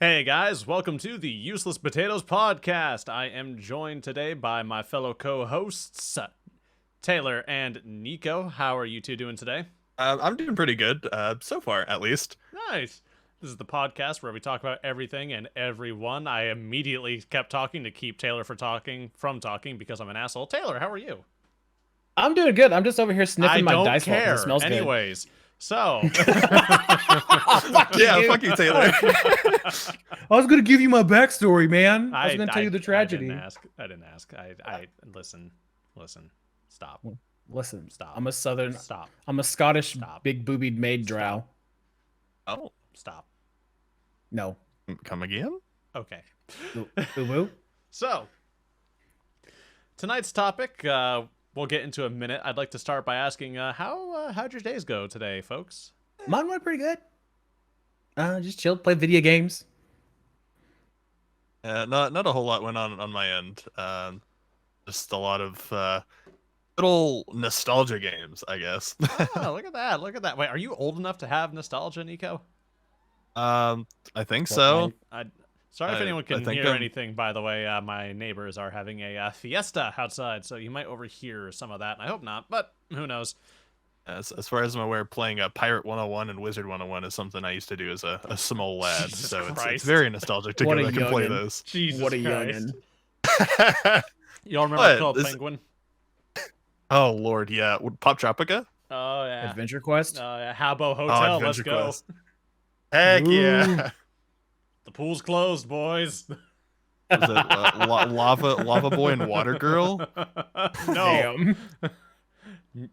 Hey guys, welcome to the Useless Potatoes Podcast. I am joined today by my fellow co-hosts, Taylor and Neko. How are you two doing today? I'm doing pretty good, so far, at least. Nice. This is the podcast where we talk about everything and everyone. I immediately kept talking to keep Taylor from talking because I'm an asshole. Taylor, how are you? I'm doing good. I'm just over here I sniffing my don't dice ball because it care. smells Anyways, so Fuck Yeah, you. fuck you, Taylor. I was gonna give you my backstory, man. I was gonna tell you the tragedy. I didn't ask. I listen. Stop. Listen, Stop. I'm a southern. Stop. I'm a Scottish Stop. big boobied maid drow. Oh, Stop. No. come again? Okay. Ooh. So, tonight's topic, we'll get into a minute. I'd like to start by asking, how'd your days go today, folks? Mine went pretty good. Just chilled, played video games. Not a whole lot went on my end. Just a lot of little nostalgia games, I guess. Oh, look at that! Look at that! Wait, are you old enough to have nostalgia, Neko? I think so. Sorry if anyone can think hear I'm- anything. By the way, my neighbors are having a fiesta outside, so you might overhear some of that. And I hope not, but who knows? As far as I'm aware, playing a Pirate 101 and Wizard 101 is something I used to do as a small lad. Jesus So it's Christ. very nostalgic to What go a back and play youngin'. those. Jesus What a Christ! youngin'. Y'all remember What? Club This- Penguin? Oh Lord, yeah. Pop Tropica? Oh yeah. Adventure Quest. Yeah. Habbo Hotel. Let's Adventure go. Quest. Heck yeah. The pool's closed, boys. Was it Lava Boy and Water Girl? No. Damn.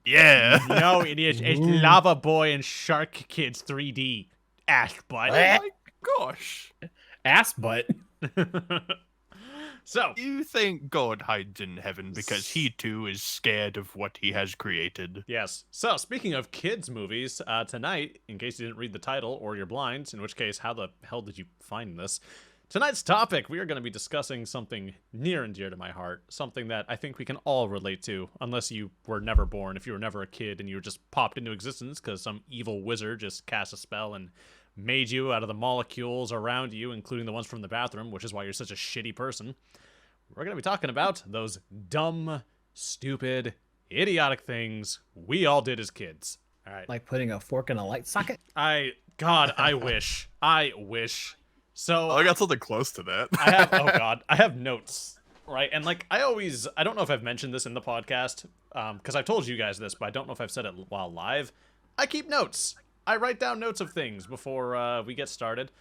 Yeah. No, idiot. It's Ooh. Lava Boy and Shark Kids 3D. Ass butt. Oh my gosh. Ass butt. So, You think God hides in heaven because he too is scared of what he has created. yes. So, speaking of kids' movies, tonight, in case you didn't read the title or you're blind, in which case, how the hell did you find this? Tonight's topic, we are going to be discussing something near and dear to my heart, something that I think we can all relate to, unless you were never born, if you were never a kid and you were just popped into existence because some evil wizard just cast a spell and made you out of the molecules around you, including the ones from the bathroom, which is why you're such a shitty person. We're going to be talking about those dumb, stupid, idiotic things we all did as kids. All right. Like putting a fork in a light socket. I wish. I wish. So Oh, I got something close to that. I have notes, right? And like I don't know if I've mentioned this in the podcast, because I've told you guys this, but I don't know if I've said it while live. I keep notes. I write down notes of things before we get started.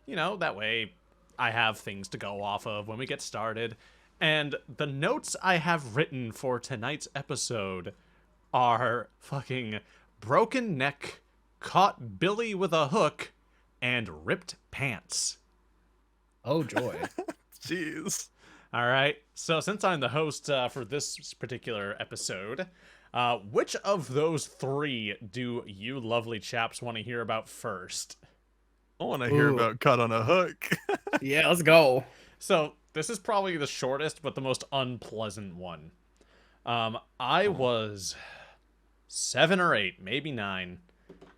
You know, that way I have things to go off of when we get started. And the notes I have written for tonight's episode are fucking broken neck, caught Billy with a hook, and ripped pants. Oh joy. Jeez. All right. So since I'm the host for this particular episode, which of those three do you lovely chaps want to hear about first? I want to hear Ooh. about Cut on a Hook. Yeah, let's go. So this is probably the shortest, but the most unpleasant one. I was 7 or 8, maybe 9,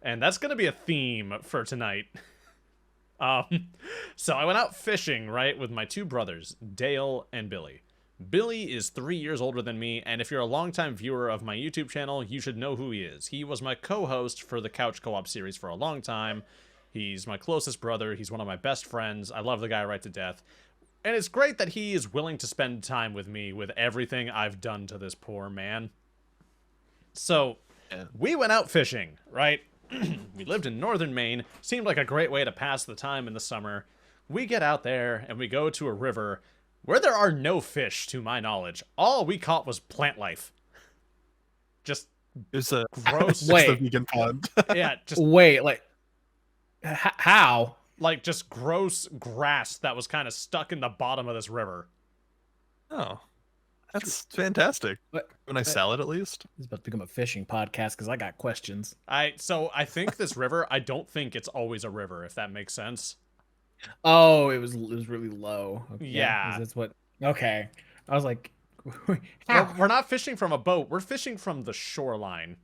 and that's gonna be a theme for tonight. So I went out fishing, right, with my two brothers, Dale and Billy. Billy is 3 years older than me, and if you're a longtime viewer of my YouTube channel, you should know who he is. He was my co-host for the Couch Co-op series for a long time. He's my closest brother. He's one of my best friends. I love the guy right to death. And it's great that he is willing to spend time with me with everything I've done to this poor man. So, Yeah. we went out fishing, right? We lived in northern Maine. Seemed like a great way to pass the time in the summer. We get out there and we go to a river where there are no fish, to my knowledge. All we caught was plant life. Just It's a gross. Wait. It's the vegan pond. Yeah, just Wait, like how? like just gross grass that was kind of stuck in the bottom of this river. Oh, that's fantastic. What? Nice salad, at least. This is about to become a fishing podcast because I got questions. I think this river, I don't think it's always a river, if that makes sense. Oh, it was really low. Okay. Yeah. That's what. Okay, I was like, We're not fishing from a boat. We're fishing from the shoreline.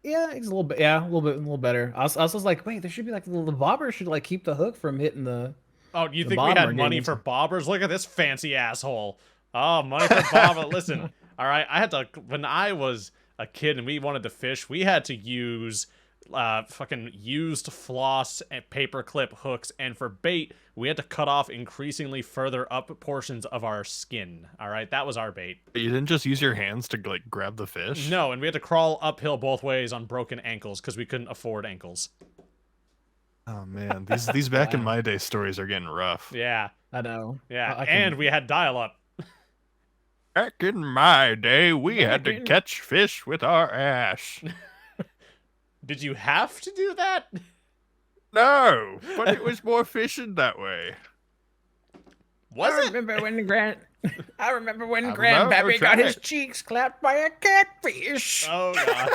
yeah, it's a little bit. Yeah, a little bit, a little better. I was like, wait, there should be like the bobber should like keep the hook from hitting the. Oh, you The think we bomber had money games. for bobbers? Look at this fancy asshole. Oh, money for bobber. Listen, all right, I had to, when I was a kid and we wanted to fish, we had to use fucking used floss and paper clip hooks, and for bait, we had to cut off increasingly further up portions of our skin. All right, that was our bait. You didn't just use your hands to like grab the fish? No, and we had to crawl uphill both ways on broken ankles because we couldn't afford ankles. Oh man, these back in my day stories are getting rough. Yeah, I know. yeah, I can- and we had dial-up. Back in my day, we had to catch fish with our ass. Did you have to do that? No, but it was more fishing that way. Was I it? remember when remember Grandpappy got his trying. cheeks clapped by a catfish. Oh, God.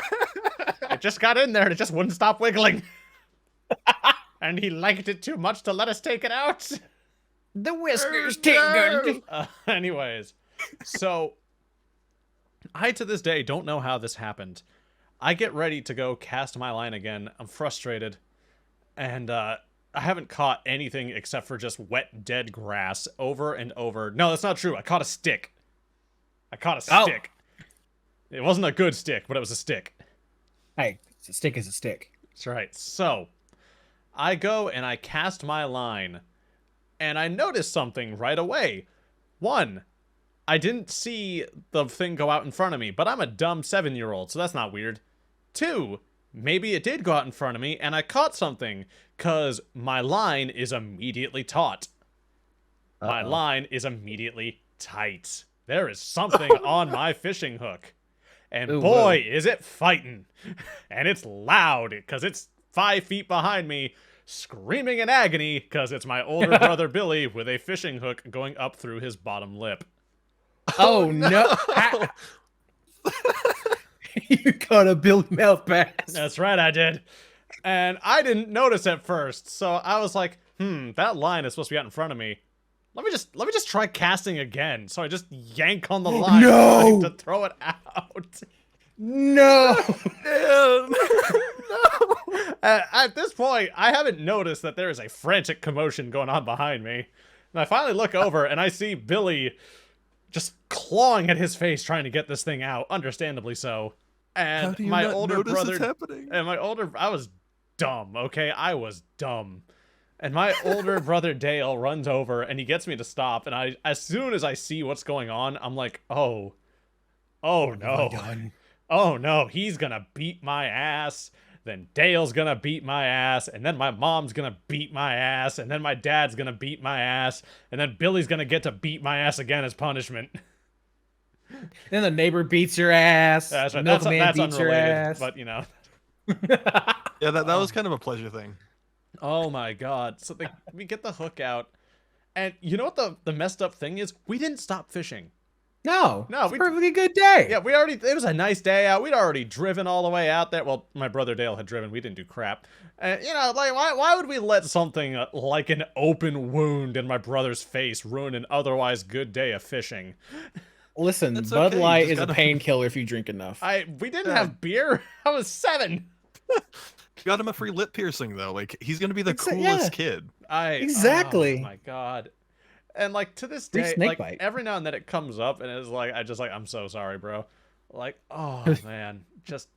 It just got in there and it just wouldn't stop wiggling. And he liked it too much to let us take it out. The whiskers Oh, tingled. Anyways, so I to this day don't know how this happened. I get ready to go cast my line again. I'm frustrated. And I haven't caught anything except for just wet, dead grass over and over. No, that's not true. I caught a stick. I caught a stick. It wasn't a good stick, but it was a stick. Hey, a stick is a stick. That's right. So, I go and I cast my line, and I notice something right away. One, I didn't see the thing go out in front of me, but I'm a dumb 7-year-old, so that's not weird. Two, maybe it did go out in front of me, and I caught something, because my line is immediately taut. My line is immediately tight. There is something on my fishing hook. And Ooh, boy, is it fighting. And it's loud, because it's 5 feet behind me, screaming in agony, because it's my older brother Billy with a fishing hook going up through his bottom lip. Oh, no. You caught a Billy mouth bass. That's right, I did. And I didn't notice at first, so I was like, that line is supposed to be out in front of me. Let me just try casting again. So I just yank on the line No! to throw it out. No. At this point, I haven't noticed that there is a frantic commotion going on behind me. And I finally look over and I see Billy just clawing at his face trying to get this thing out, understandably so. And How do you my not older notice brother it's happening? and I was dumb, okay? I was dumb. And my older brother Dale runs over and he gets me to stop, and as soon as I see what's going on, I'm like, oh no. Oh no, he's gonna beat my ass. Then Dale's gonna beat my ass, and then my mom's gonna beat my ass, and then my dad's gonna beat my ass, and then Billy's gonna get to beat my ass again as punishment. Then the neighbor beats your ass. That's right. The That's milkman beats your unrelated, ass. but you know. Yeah, that was kind of a pleasure thing. Oh my god. So we get the hook out, and you know what the messed up thing is? We didn't stop fishing. No, No, it's a perfectly good day. Yeah, it was a nice day out. We'd already driven all the way out there. Well, my brother Dale had driven. We didn't do crap. You know, like, why would we let something like an open wound in my brother's face ruin an otherwise good day of fishing? Listen, That's Bud okay, you Light just is a gotta- painkiller if you drink enough. We didn't have beer. I was 7. You got him a free lip piercing though. Like he's gonna be the coolest yeah. kid. Exactly. Oh my god. And like to this Free day, snake like bite. every now and then it comes up and it's like I'm so sorry, bro. Like, oh man, just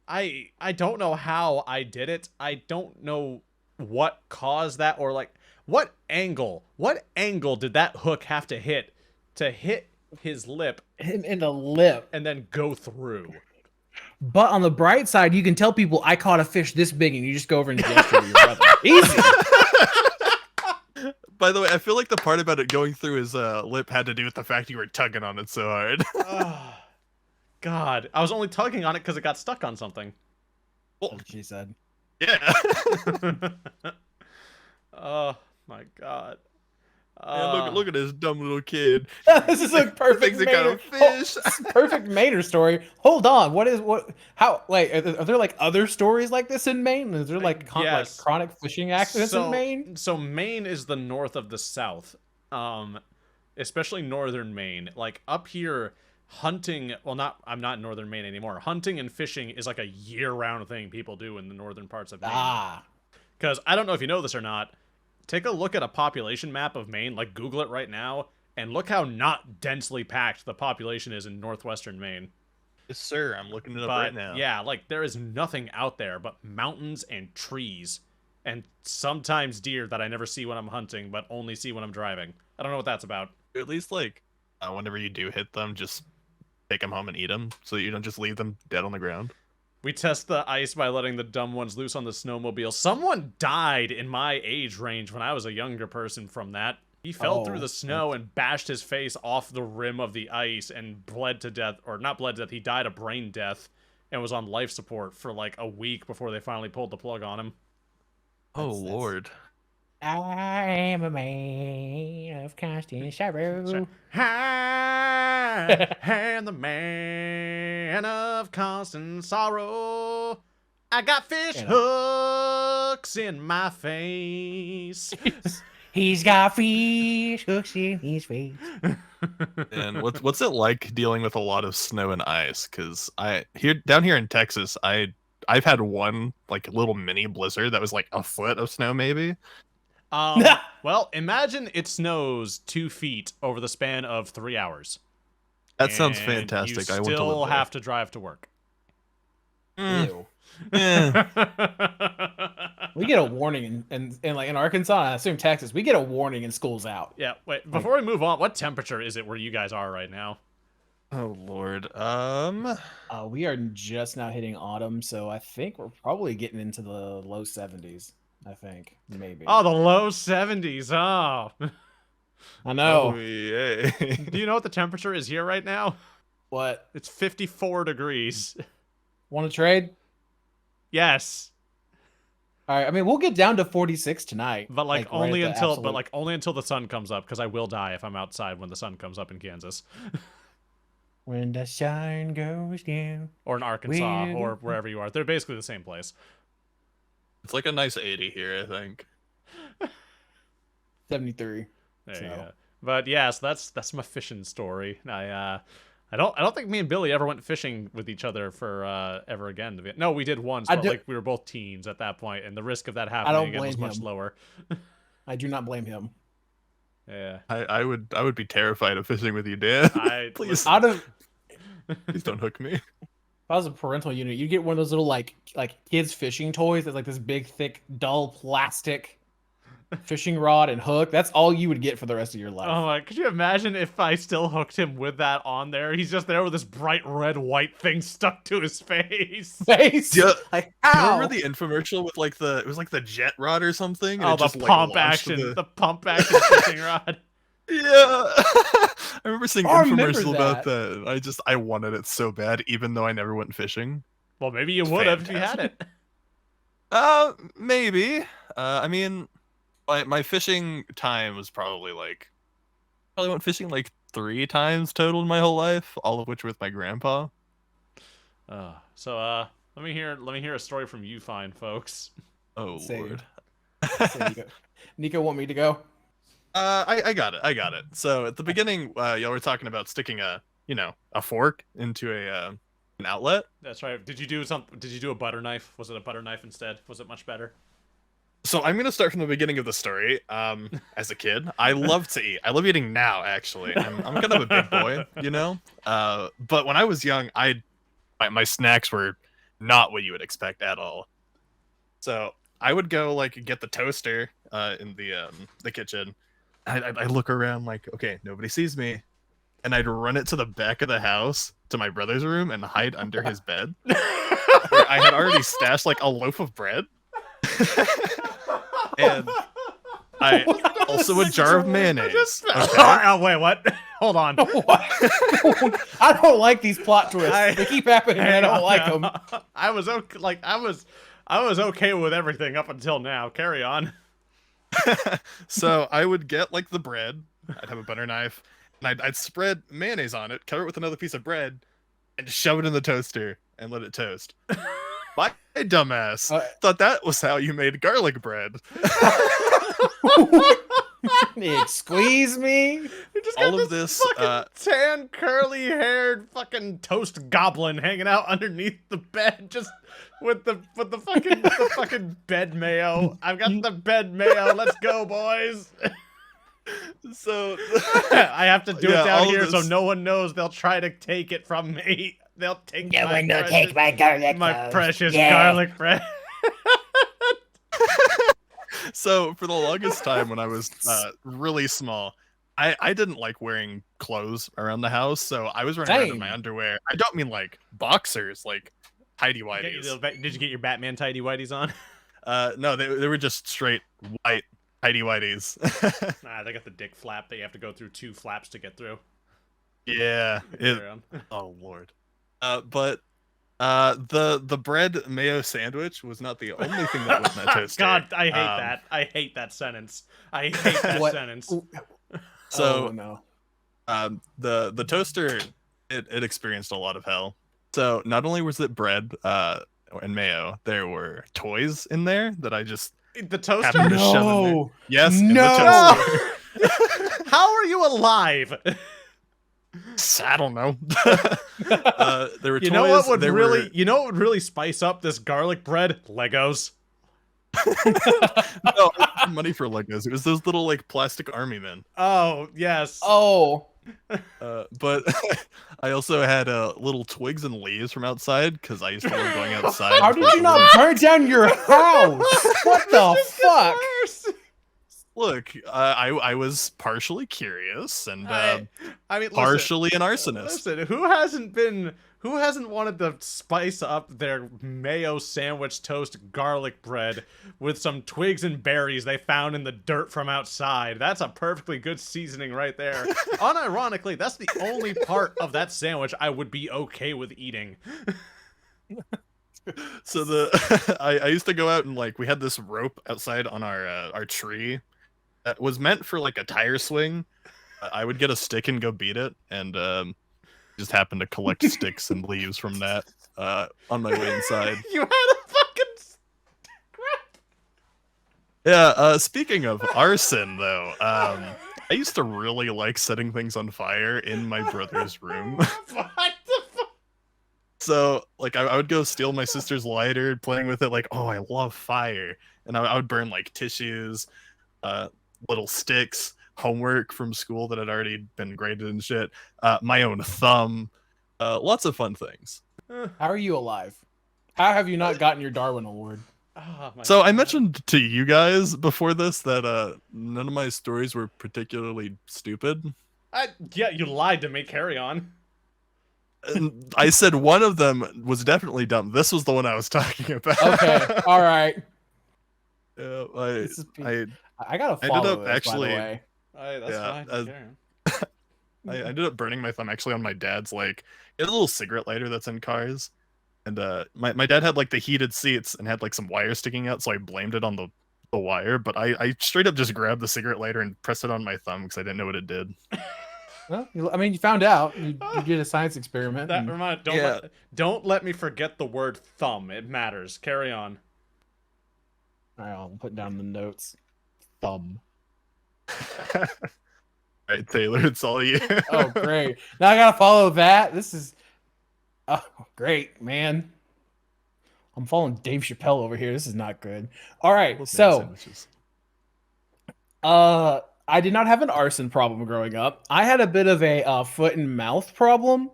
I don't know how I did it. I don't know what caused that, or like what angle did that hook have to hit his lip Him in the lip. and then go through. But on the bright side, you can tell people I caught a fish this big, and you just go over and gesture to your brother. Easy. By the way, I feel like the part about it going through his lip had to do with the fact you were tugging on it so hard. Oh, God, I was only tugging on it because it got stuck on something. That's what she said. Yeah. Oh my God. Man, look at this dumb little kid. This is a perfect Thinks he got a Maynard, fish. perfect Maynard story. Hold on, how, like, are there like other stories like this in Maine? Is there like, Yes. like chronic fishing accidents in Maine? So Maine is the north of the South, especially northern Maine. Like up here, hunting. Well, I'm not in northern Maine anymore. Hunting and fishing is like a year-round thing people do in the northern parts of Maine. Ah, Because I don't know if you know this or not, take a look at a population map of Maine, like Google it right now, and look how not densely packed the population is in northwestern Maine. Yes, sir. I'm looking it up But right now. yeah, like there is nothing out there but mountains and trees, and sometimes deer that I never see when I'm hunting, but only see when I'm driving. I don't know what that's about. At least like whenever you do hit them, just take them home and eat them, so that you don't just leave them dead on the ground. We test the ice by letting the dumb ones loose on the snowmobile. Someone died in my age range when I was a younger person from that. He fell through the snow and bashed his face off the rim of the ice and bled to death, or not bled to death, he died a brain death and was on life support for like a week before they finally pulled the plug on him. Oh, Lord. I am a man of constant sorrow. I am the man of constant sorrow. I got fish hooks in my face. He's got fish hooks in his face. And what's it like dealing with a lot of snow and ice? Because down here in Texas, I've had one like little mini blizzard that was like a foot of snow maybe. Well, imagine it snows 2 feet over the span of 3 hours. That sounds And fantastic. You I want to still live there. have to drive to work. Ew. Eh. We get a warning in like in Arkansas, and I assume Texas, we get a warning and school's out. Yeah, wait, before we move on, what temperature is it where you guys are right now? Oh Lord. We are just now hitting autumn, so I think we're probably getting into the low 70s. I think maybe. Oh, the low 70s. Oh. I know. Oh, yay. Do you know what the temperature is here right now? What? It's 54 degrees. Want to trade? Yes. All right. I mean, we'll get down to 46 tonight. But like right only at the until absolute- only until the sun comes up, because I will die if I'm outside when the sun comes up in Kansas. When the sun goes down. Or in Arkansas, When- or wherever you are. They're basically the same place. It's like a nice 80 here, I think. 73. There So. you go. But yeah, so that's my fishing story. I don't think me and Billy ever went fishing with each other for ever again. No, we did once, but like we were both teens at that point, and the risk of that happening again was much lower. I do not blame him. Yeah. I would be terrified of fishing with you, Dan. Please, Out of please don't hook me. If I was a parental unit, you get one of those little like kids fishing toys that's like this big, thick, dull plastic fishing rod and hook. That's all you would get for the rest of your life. Oh my! Could you imagine if I still hooked him with that on there? He's just there with this bright red white thing stuck to his face. Face. Yeah. Like, Do you ow. remember the infomercial with like it was like the jet rod or something? and Oh, it the just, like, pump launched action, the pump action fishing rod. Yeah. I remember seeing I remember infomercial about that. that. I wanted it so bad, even though I never went fishing. Well, maybe you would have if you had it. Maybe. I mean, my fishing time was probably went fishing like 3 times total in my whole life, all of which with my grandpa. So let me hear a story from you fine folks. Oh Say Lord. Nico want me to go? I got it. So at the beginning, y'all were talking about sticking a fork into an outlet. That's right. Did you do a butter knife? Was it a butter knife instead? Was it much better? So I'm gonna start from the beginning of the story. As a kid, I love to eat. I love eating now. Actually, I'm kind of a big boy, But when I was young, my snacks were not what you would expect at all. So I would go get the toaster in the kitchen. I look around like, okay, nobody sees me, and I'd run it to the back of the house to my brother's room and hide under his bed. Where I had already stashed a loaf of bread. And I also a jar of mayonnaise. Okay. Oh wait, what? Hold on. I don't like these plot twists. They keep happening, and I don't like them. I was okay. I was okay with everything up until now. Carry on. So I would get the bread. I'd have a butter knife, and I'd spread mayonnaise on it, cover it with another piece of bread, and shove it in the toaster and let it toast. My dumbass thought that was how you made garlic bread. Squeeze me. You just All got of this this, fucking tan, curly-haired fucking toast goblin hanging out underneath the bed, just with the fucking bed mayo. I've got the bed mayo. Let's go, boys. So I have to do it Yeah, down all of here so this- no one knows. They'll try to take it from me. They'll take No my one will precious, take my garlic my toast. precious Yeah. garlic bread. So for the longest time when I was really small, I didn't like wearing clothes around the house, so I was running around in my Same. underwear. I don't mean like boxers, like tidy Get your whities. did you get your Batman tidy whities on? No, they were just straight white tidy whities. Nah, they got the dick flap that you have to go through 2 flaps to get through. Yeah. Carry on. Oh lord. But the bread mayo sandwich was not the only thing that was in that toaster. God, I hate Um, that. I hate that sentence. I hate that What? sentence. So oh, no. the toaster it experienced a lot of hell. So not only was it bread and mayo, there were toys in there that I just The toaster? happened to shove in there. No. Yes, in the No. toaster. How are you alive? I don't know. There were You toys. know what would there really were... you know what would really spice up this garlic bread? Legos. No, I had money for Legos. It was those little like plastic army men. Oh, yes. Oh. But I also had little twigs and leaves from outside because I used to love going outside. How did you not burn down your house? What the This is fuck? worse. Look? I was partially curious and I mean, listen, partially an arsonist. Listen, who hasn't wanted to spice up their mayo sandwich toast garlic bread with some twigs and berries they found in the dirt from outside? That's a perfectly good seasoning right there. Unironically, that's the only part of that sandwich I would be okay with eating. So I used to go out and like we had this rope outside on our tree that was meant for like a tire swing. I would get a stick and go beat it, and just happened to collect sticks and leaves from that on my way inside. You had a fucking Yeah. Speaking of arson, though, I used to really like setting things on fire in my brother's room. what the fuck? So, like, I would go steal my sister's lighter, playing with it, like, oh, I love fire. And I would burn, like, tissues, little sticks, homework from school that had already been graded and shit, my own thumb, lots of fun things. How are you alive? How have you not gotten your Darwin Award? Oh, my So I God. mentioned to you guys before this that none of my stories were particularly stupid. Yeah, you lied to me. Carry on. And I said one of them was definitely dumb. This was the one I was talking about. Okay, all right. Yeah, This is- I I gotta I ended follow up this, actually- by the way. That's Yeah, fine. Carry on. I ended up burning my thumb actually on my dad's like he had a little cigarette lighter that's in cars, and my dad had like the heated seats and had like some wire sticking out, so I blamed it on the wire. But I straight up just grabbed the cigarette lighter and pressed it on my thumb because I didn't know what it did. Well, I mean, you found out. You did a science experiment. That and- remind Yeah. don't let me forget the word thumb. It matters. Carry on. All right, I'll put down the notes. Thumb. All right, Taylor, it's all you. Oh, great. Now I gotta follow that. This is oh great, man. I'm following Dave Chappelle over here. This is not good. All right, so I did not have an arson problem growing up. I had a bit of a foot and mouth problem.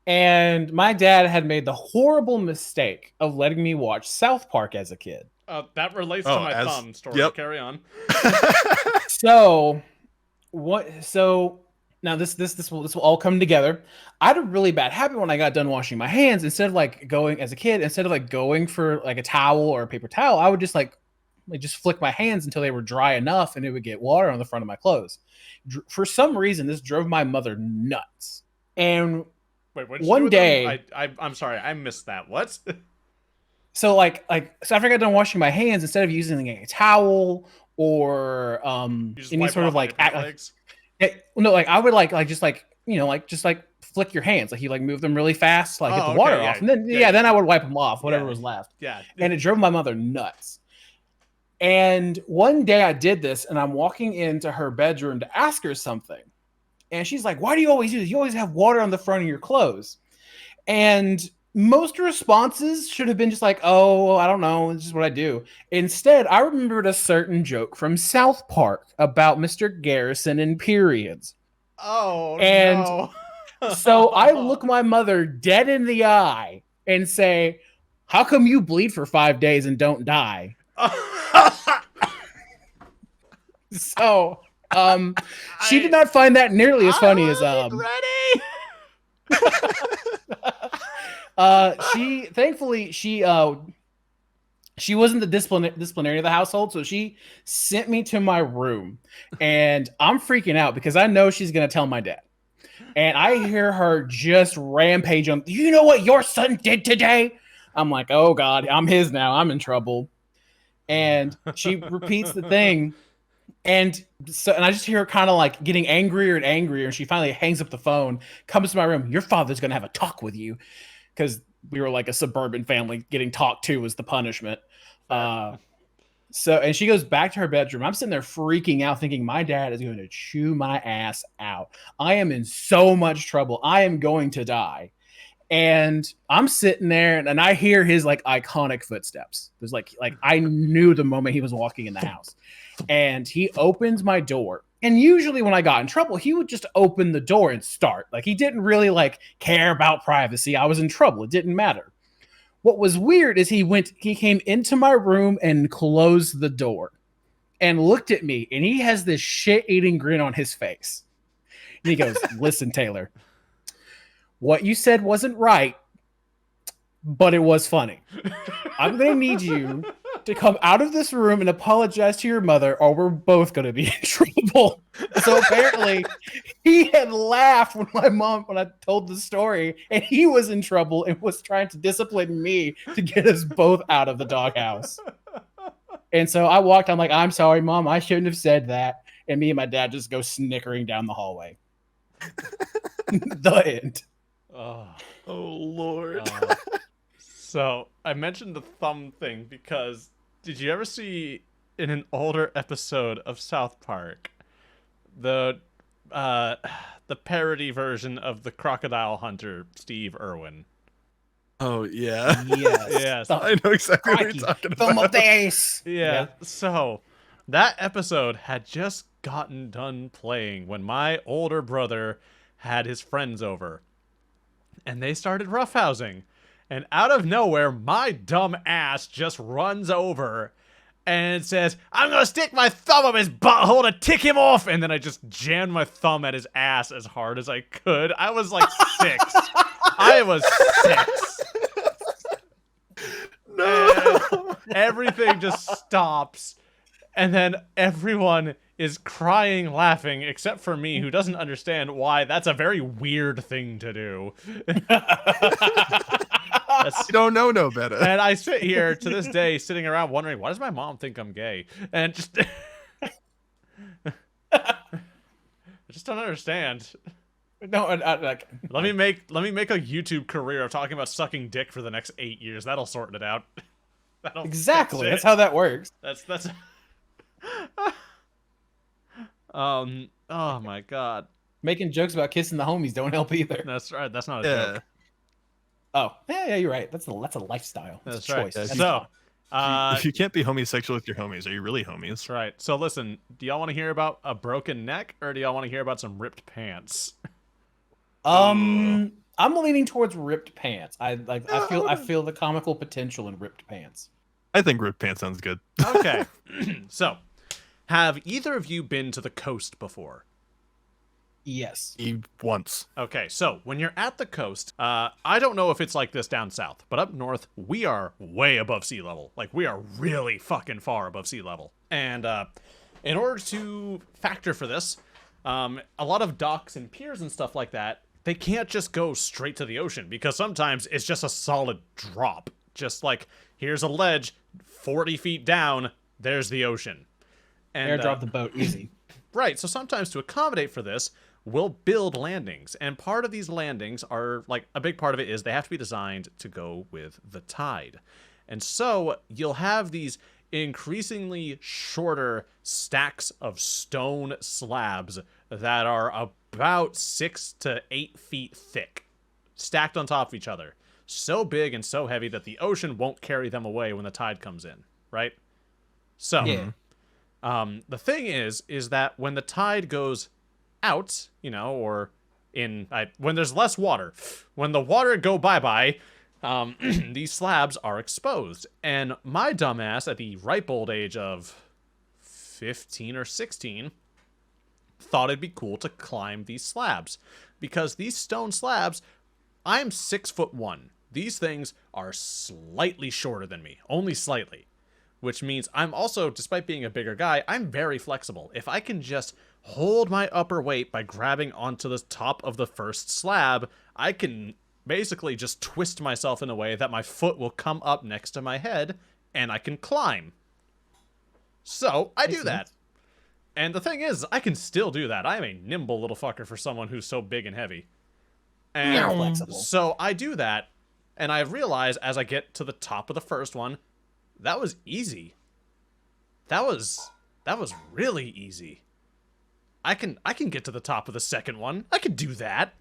And my dad had made the horrible mistake of letting me watch South Park as a kid. That relates to Oh, my as- thumb story. yep. Carry on. So what? So now this will all come together. I had a really bad habit when I got done washing my hands. Instead of like going as a kid, instead of like going for like a towel or a paper towel, I would just like just flick my hands until they were dry enough, and it would get water on the front of my clothes. For some reason, this drove my mother nuts. And Wait, what? One day- I'm sorry, I missed that. What? so so after I got done washing my hands, instead of using like a towel or You just any wipe sort it of off on like your pant legs? no, like I would like just like just like flick your hands, like you like move them really fast, like Oh, get the okay, water yeah, off, and then yeah. then I would wipe them off, whatever Yeah. was left, Yeah. and it drove my mother nuts. And one day I did this, and I'm walking into her bedroom to ask her something. And she's like, "Why do you always do this? You always have water on the front of your clothes." And most responses should have been just like, "Oh, I don't know. It's just what I do." Instead, I remembered a certain joke from South Park about Mr. Garrison and periods. Oh, And no. so I look my mother dead in the eye and say, "How come you bleed for 5 days and don't die?" So she did not find that nearly as funny as ready. she thankfully she wasn't the disciplinarian of the household, so she sent me to my room, and I'm freaking out because I know she's gonna tell my dad. And I hear her just rampage on, "You know what your son did today?" I'm like, "Oh God, I'm his now. I'm in trouble." And she repeats the thing. And I just hear her kind of like getting angrier and angrier. And she finally hangs up the phone, comes to my room. "Your father's going to have a talk with you." Because we were like a suburban family. Getting talked to was the punishment. And she goes back to her bedroom. I'm sitting there freaking out, thinking my dad is going to chew my ass out. I am in so much trouble. I am going to die. And I'm sitting there, and I hear his like iconic footsteps. There's like I knew the moment he was walking in the house. And he opens my door. And usually when I got in trouble, he would just open the door and start. Like, he didn't really like care about privacy. I was in trouble. It didn't matter. What was weird is he came into my room and closed the door and looked at me, and he has this shit-eating grin on his face. And he goes, "Listen, Taylor, what you said wasn't right, but it was funny. I'm going to need you to come out of this room and apologize to your mother, or we're both going to be in trouble." So apparently he had laughed when I told the story, and he was in trouble and was trying to discipline me to get us both out of the doghouse. And so I walked, I'm like, "I'm sorry, Mom, I shouldn't have said that." And me and my dad just go snickering down the hallway. The end. Oh, Lord. So I mentioned the thumb thing because did you ever see in an older episode of South Park the parody version of the crocodile hunter Steve Irwin? Oh yeah. Yes. I know exactly what you're talking about. Thumb of the ace. Yeah. So that episode had just gotten done playing when my older brother had his friends over, and they started roughhousing. And out of nowhere, my dumb ass just runs over and says, "I'm going to stick my thumb up his butthole to tick him off." And then I just jammed my thumb at his ass as hard as I could. I was like 6. I was 6. No. And everything just stops. And then everyone is crying, laughing, except for me, who doesn't understand why that's a very weird thing to do. You don't know no better. And I sit here to this day, sitting around wondering, why does my mom think I'm gay? And just, I just don't understand. No, like, Let me make a YouTube career of talking about sucking dick for the next 8 years. That'll sort it out. exactly. That's how that works. That's. Oh my God. Making jokes about kissing the homies don't help either. That's right. That's not a joke. Oh, yeah, you're right. That's a lifestyle. That's a choice. Right. That's So, if you can't be homosexual with your homies, are you really homies? that's right. So listen, do y'all want to hear about a broken neck, or do y'all want to hear about some ripped pants? I'm leaning towards ripped pants. I feel the comical potential in ripped pants. I think ripped pants sounds good. Okay. So, have either of you been to the coast before? Yes. Once. Okay, so when you're at the coast, I don't know if it's like this down south, but up north, we are way above sea level. Like, we are really fucking far above sea level. And in order to factor for this, a lot of docks and piers and stuff like that, they can't just go straight to the ocean, because sometimes it's just a solid drop. Just like, here's a ledge, 40 feet down, there's the ocean. And airdrop the boat, easy. Right, so sometimes to accommodate for this, we'll build landings. And part of these landings are, like, a big part of it is they have to be designed to go with the tide. And so you'll have these increasingly shorter stacks of stone slabs that are about 6 to 8 feet thick, stacked on top of each other. So big and so heavy that the ocean won't carry them away when the tide comes in, right? So, Yeah. the thing is that when the tide goes out, or when there's less water, when the water go bye-bye, these slabs are exposed. And my dumbass, at the ripe old age of 15 or 16, thought it'd be cool to climb these slabs. Because these stone slabs, I'm 6'1". These things are slightly shorter than me, only slightly. Which means I'm also, despite being a bigger guy, I'm very flexible. If I can just hold my upper weight by grabbing onto the top of the first slab, I can basically just twist myself in a way that my foot will come up next to my head, and I can climb. So, I do that. And the thing is, I can still do that. I'm a nimble little fucker for someone who's so big and heavy. And Flexible. so I do that, and I realize as I get to the top of the first one, that was easy. That was really easy. I can get to the top of the second one. I can do that.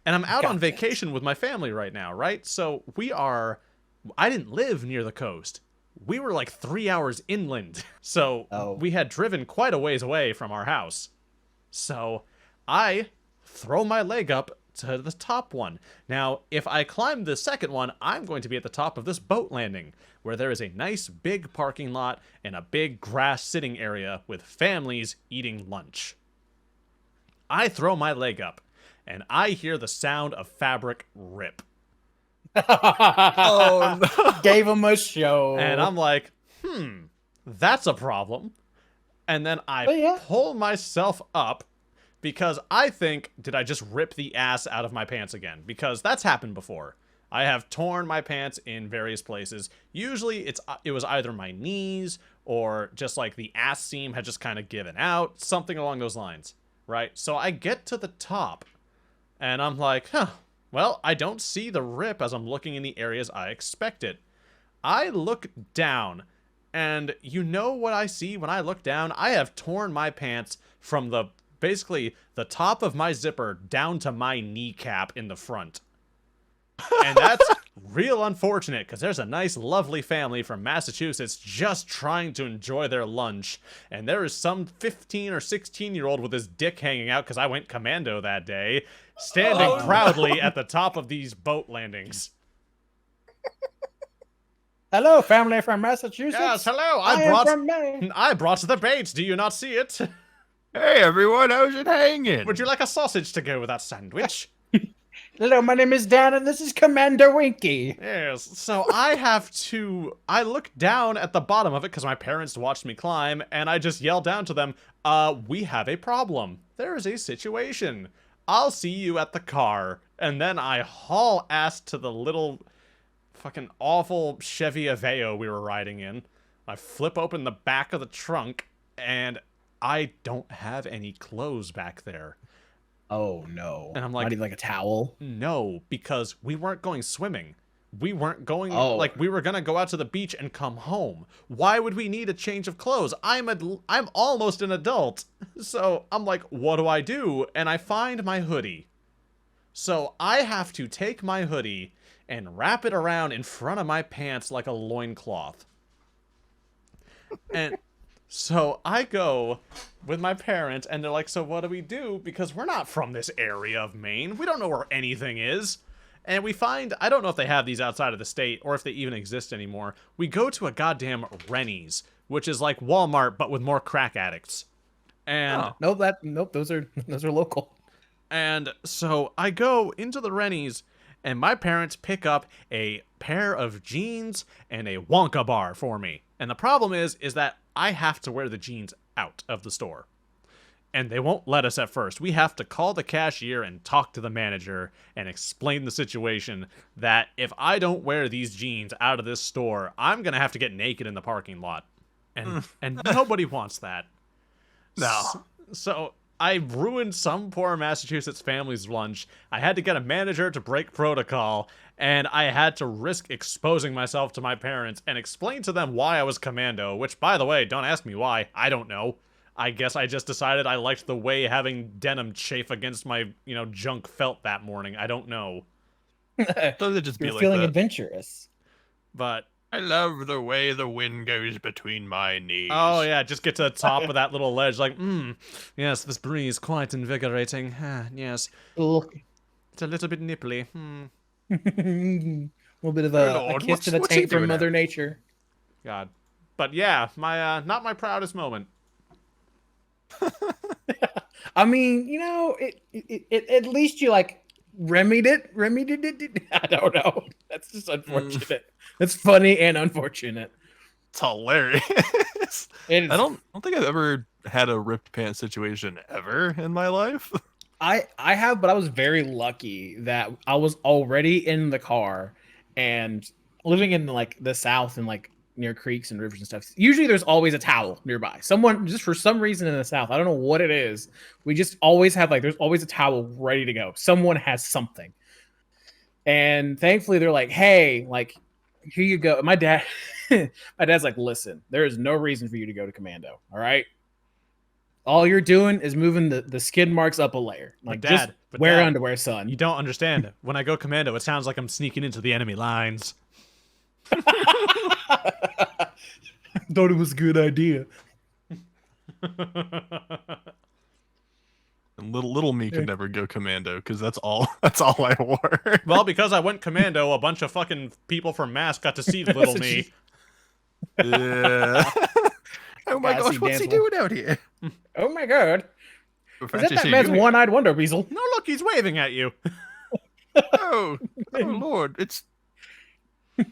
And I'm out on vacation with my family right now, right? So I didn't live near the coast. We were like 3 hours inland. So we had driven quite a ways away from our house. So I throw my leg up to the top one. Now, if I climb the second one, I'm going to be at the top of this boat landing, where there is a nice big parking lot and a big grass sitting area with families eating lunch. I throw my leg up, and I hear the sound of fabric rip. Oh, no. Gave him a show. And I'm like, that's a problem. And then I pull myself up, because I think, did I just rip the ass out of my pants again? Because that's happened before. I have torn my pants in various places. Usually it was either my knees or just like the ass seam had just kind of given out, something along those lines, right? So I get to the top and I'm like, well, I don't see the rip as I'm looking in the areas I expected. I look down, and you know what I see when I look down? I have torn my pants from basically the top of my zipper down to my kneecap in the front. And that's real unfortunate, because there's a nice, lovely family from Massachusetts just trying to enjoy their lunch. And there is some 15 or 16-year-old with his dick hanging out, because I went commando that day, standing proudly at the top of these boat landings. Hello, family from Massachusetts. Yes, hello. I brought the bait. Do you not see it? Hey, everyone. How's it hanging? Would you like a sausage to go with that sandwich? Hello, my name is Dan, and this is Commander Winky. Yes, so I look down at the bottom of it because my parents watched me climb, and I just yell down to them, we have a problem. There is a situation. I'll see you at the car. And then I haul ass to the little fucking awful Chevy Aveo we were riding in. I flip open the back of the trunk, and I don't have any clothes back there. Oh, no. And I'm like, I need like a towel? No, because we weren't going swimming. We weren't going, we were going to go out to the beach and come home. Why would we need a change of clothes? I'm almost an adult. So I'm like, what do I do? And I find my hoodie. So I have to take my hoodie and wrap it around in front of my pants like a loincloth. And so I go with my parents, and they're like, so what do we do? Because we're not from this area of Maine. We don't know where anything is. And we find, I don't know if they have these outside of the state or if they even exist anymore. We go to a goddamn Rennie's, which is like Walmart, but with more crack addicts. And Nope, those are local. And so I go into the Rennie's, and my parents pick up a pair of jeans and a Wonka bar for me. And the problem is that I have to wear the jeans out of the store. And they won't let us at first. We have to call the cashier and talk to the manager and explain the situation that if I don't wear these jeans out of this store, I'm going to have to get naked in the parking lot. And nobody wants that. No. So I ruined some poor Massachusetts family's lunch. I had to get a manager to break protocol, and I had to risk exposing myself to my parents and explain to them why I was commando, which, by the way, don't ask me why. I don't know. I guess I just decided I liked the way having denim chafe against my, junk felt that morning. I don't know. Does it just be You're like feeling that? adventurous. But I love the way the wind goes between my knees. oh yeah, just get to the top of that little ledge, like, yes, this breeze quite invigorating. Yes, Ugh. it's a little bit nipply. A little bit of Oh, a Lord, kiss to the what's he taint from doing Mother now? Nature. God, but yeah, my not my proudest moment. I mean, it at least you like remedied it. I don't know. That's just unfortunate. That's funny and unfortunate. It's hilarious. It is, I don't think I've ever had a ripped pants situation ever in my life. I have, but I was very lucky that I was already in the car and living in like the South and like near creeks and rivers and stuff. Usually there's always a towel nearby. Someone just for some reason in the South, I don't know what it is. We just always have like there's always a towel ready to go. Someone has something. And thankfully they're like, "Hey, like here you go." My dad's like, "Listen, there is no reason for you to go to commando. All right? All you're doing is moving the skid marks up a layer. Like, just wear underwear, son." You don't understand. When I go commando, it sounds like I'm sneaking into the enemy lines. Thought it was a good idea. And little me could never go commando because that's all I wore. Well, because I went commando, a bunch of fucking people from Mass got to see little me. Yeah. Oh my Gotta gosh, see what's he Dansel. doing out here? Oh my god. Is Francis, that you- man's one-eyed wonder weasel? No, look, he's waving at you. Oh Lord, it's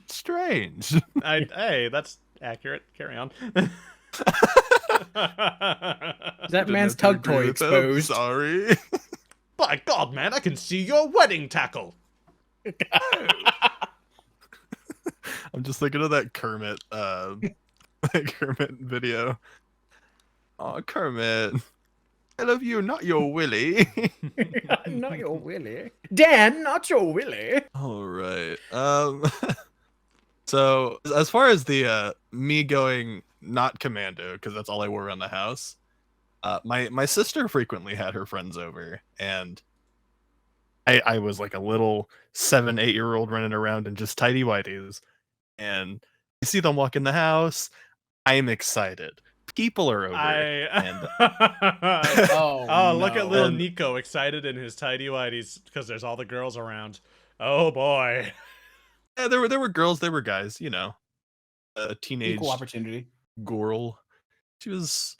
strange. Hey, that's accurate. Carry on. That Didn't man's have to tug agree toy with that, I'm exposed. sorry. By God, man, I can see your wedding tackle. I'm just thinking of that Kermit that Kermit video. Oh, Kermit. I love you, not your Willy. Not your Willy. Dan, not your Willy. All right. So as far as the me going not commando, because that's all I wore around the house, my sister frequently had her friends over, and I was like a little 7-8-year-old running around in just tidy whities, and you see them walk in the house. I'm excited. People are over, and Oh, look at no. little And- Neko excited in his tidy whities because there's all the girls around. Oh boy. yeah, there were girls, there were guys, a teenage Equal opportunity. girl. She was,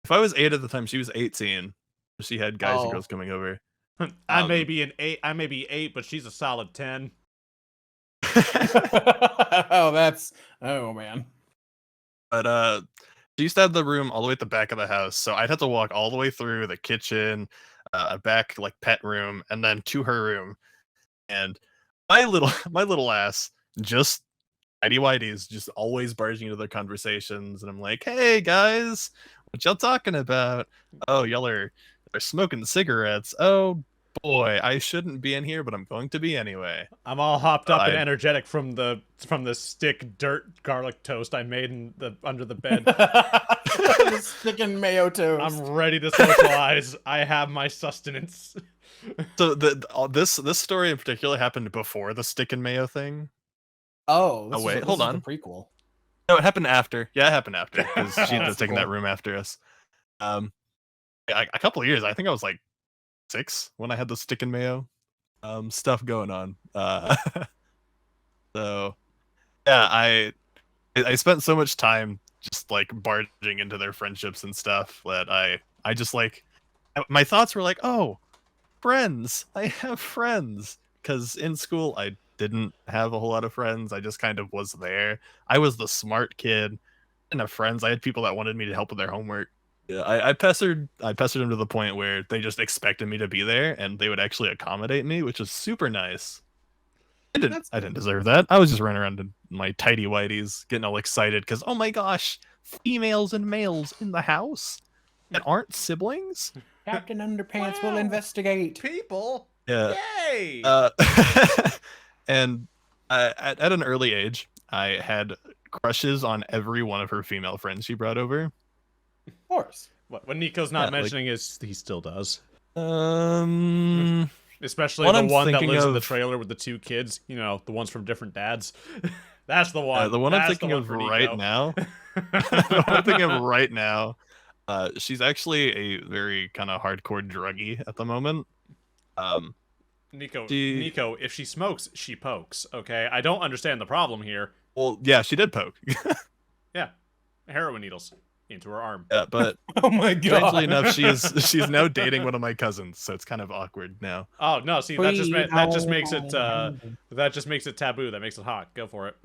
if I was 8 at the time, she was 18. She had guys and Oh. girls coming over. I may be an 8. I may be 8, but she's a solid 10. Oh man. But she used to have the room all the way at the back of the house, so I'd have to walk all the way through the kitchen, a back like pet room, and then to her room. And my little ass just tidy whities, just always barging into their conversations, and I'm like, "Hey guys, what y'all talking about? Oh, y'all are smoking cigarettes. Oh boy, I shouldn't be in here, but I'm going to be anyway." I'm all hopped up and I- energetic from the stick dirt garlic toast I made under the bed. Sticking mayo toast. I'm ready to socialize. I have my sustenance. So this story in particular happened before the stick and mayo thing. Oh, Oh, wait, hold on. The prequel. No, it happened after. Yeah, it happened after because she ended up That's taking that cool. room after us. A couple of years. I think I was like 6 when I had the stick and mayo stuff going on. So yeah, I spent so much time just like barging into their friendships and stuff that I just like my thoughts were like, oh, friends. I have friends. Because in school I didn't have a whole lot of friends. I just kind of was there. I was the smart kid. I didn't have friends. I had people that wanted me to help with their homework. Yeah, I pestered them to the point where they just expected me to be there and they would actually accommodate me, which was super nice. I didn't deserve that. I was just running around in my tidy whities, getting all excited because, oh my gosh, females and males in the house. that aren't siblings. Captain Underpants will Wow. investigate. People. Yeah. Yay. And at an early age, I had crushes on every one of her female friends she brought over. Of course. What? When Nico's not Yeah, mentioning is he still does. Especially What the I'm one that thinking lives in the of- trailer with the 2 kids. You know, the ones from different dads. That's the one. the one I'm That's thinking the one of for right Nico. now. The one I'm thinking of right now. She's actually a very kind of hardcore druggie at the moment. Nico, She- Nico, if she smokes, she pokes. Okay, I don't understand the problem here. Well, yeah, she did poke. Yeah, heroin needles into her arm. Yeah, but Oh my god. strangely enough, she's now dating one of my cousins, so it's kind of awkward now. Oh no! See, that just makes it that just makes it taboo. That makes it hot. Go for it.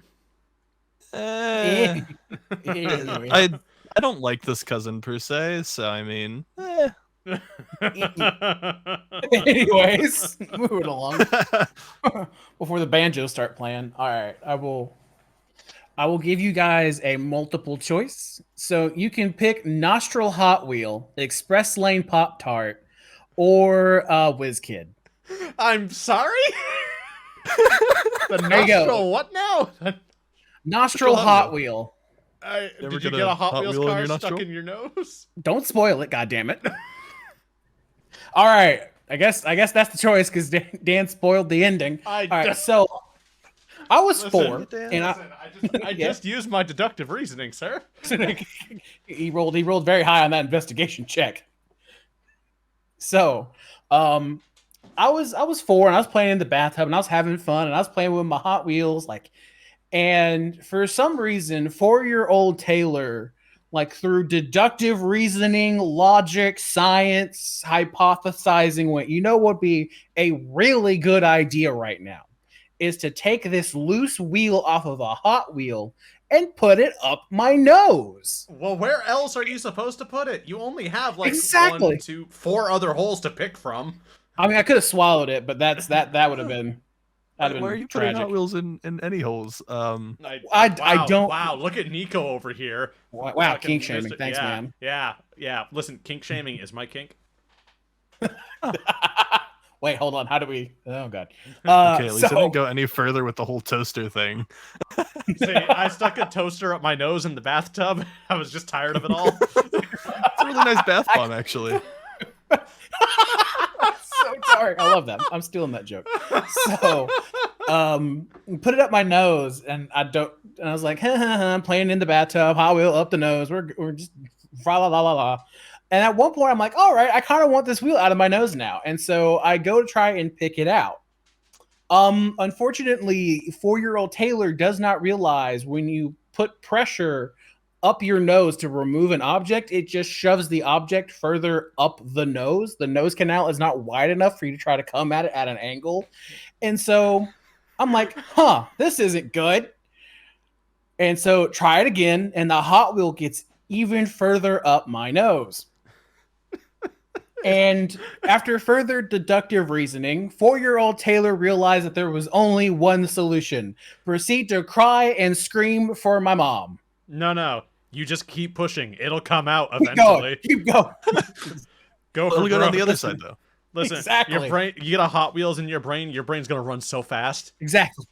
Anyway. I don't like this cousin per se, so I mean, Anyways, moving along before the banjos start playing. All right, I will give you guys a multiple choice. So you can pick Nostril Hot Wheel, Express Lane Pop Tart, or Whiz Kid. I'm sorry. The There you go. nostril. What now? Nostril Hot Hot Wheel. ever Did you get get a a Hot Hot Wheels Wheel in car your stuck nostril? in your nose? Don't spoil it, goddammit. All right, I guess that's the choice because Dan spoiled the ending. All right, so I was Listen, 4, and I Yeah. just used my deductive reasoning, sir. he rolled very high on that investigation check. So, I was 4 and I was playing in the bathtub and I was having fun and I was playing with my Hot Wheels and for some reason 4-year-old Taylor, like through deductive reasoning, logic, science, hypothesizing, went, you know what would be a really good idea right now is to take this loose wheel off of a Hot Wheel and put it up my nose. Well, where else are you supposed to put it? You only have like Exactly. 1, 2, 4 other holes to pick from. I mean, I could have swallowed it, but that would have been Why are you putting tragic. Hot Wheels in any holes? I don't- Wow, look at Nico over here. Wow, Fucking kink shaming. Mister- Thanks, yeah, man. Yeah. Listen, kink shaming is my kink. Wait, hold on. How do we? Oh god. Okay, at least I so- didn't go any further with the whole toaster thing. See, I stuck a toaster up my nose in the bathtub. I was just tired of it all. It's a really nice bath bomb, actually. so dark. I love that. I'm stealing that joke. So, put it up my nose, and I was like, I'm playing in the bathtub. Hot Wheel up the nose. We're just la la la la la. And at one point, I'm like, all right, I kind of want this wheel out of my nose now. And so I go to try and pick it out. Unfortunately, 4-year-old Taylor does not realize when you put pressure up your nose to remove an object, it just shoves the object further up the nose. The nose canal is not wide enough for you to try to come at it at an angle. And so I'm like, this isn't good. And so try it again, and the Hot Wheel gets even further up my nose. And after further deductive reasoning, 4-year-old Taylor realized that there was only one solution. Proceed to cry and scream for my mom. No. You just keep pushing. It'll come out Keep eventually. Keep going. Go for Only go on the broke. other side, though. Listen, Exactly. your brain. You get a Hot Wheels in your brain's gonna run so fast. Exactly.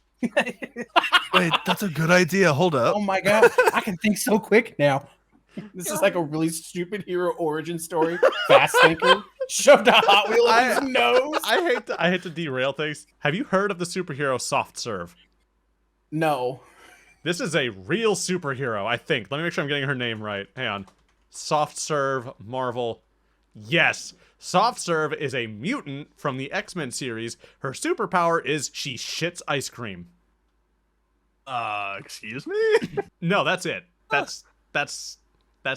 Wait, that's a good idea. Hold up. Oh my god, I can think so quick now. This is like a really stupid hero origin story. Fast thinker shoved a Hot Wheel in his nose. I hate to derail things. Have you heard of the superhero Soft Serve? No. This is a real superhero, I think. Let me make sure I'm getting her name right. Hang on. Soft Serve, Marvel. Yes. Soft Serve is a mutant from the X-Men series. Her superpower is she shits ice cream. Excuse me? No, that's it. That's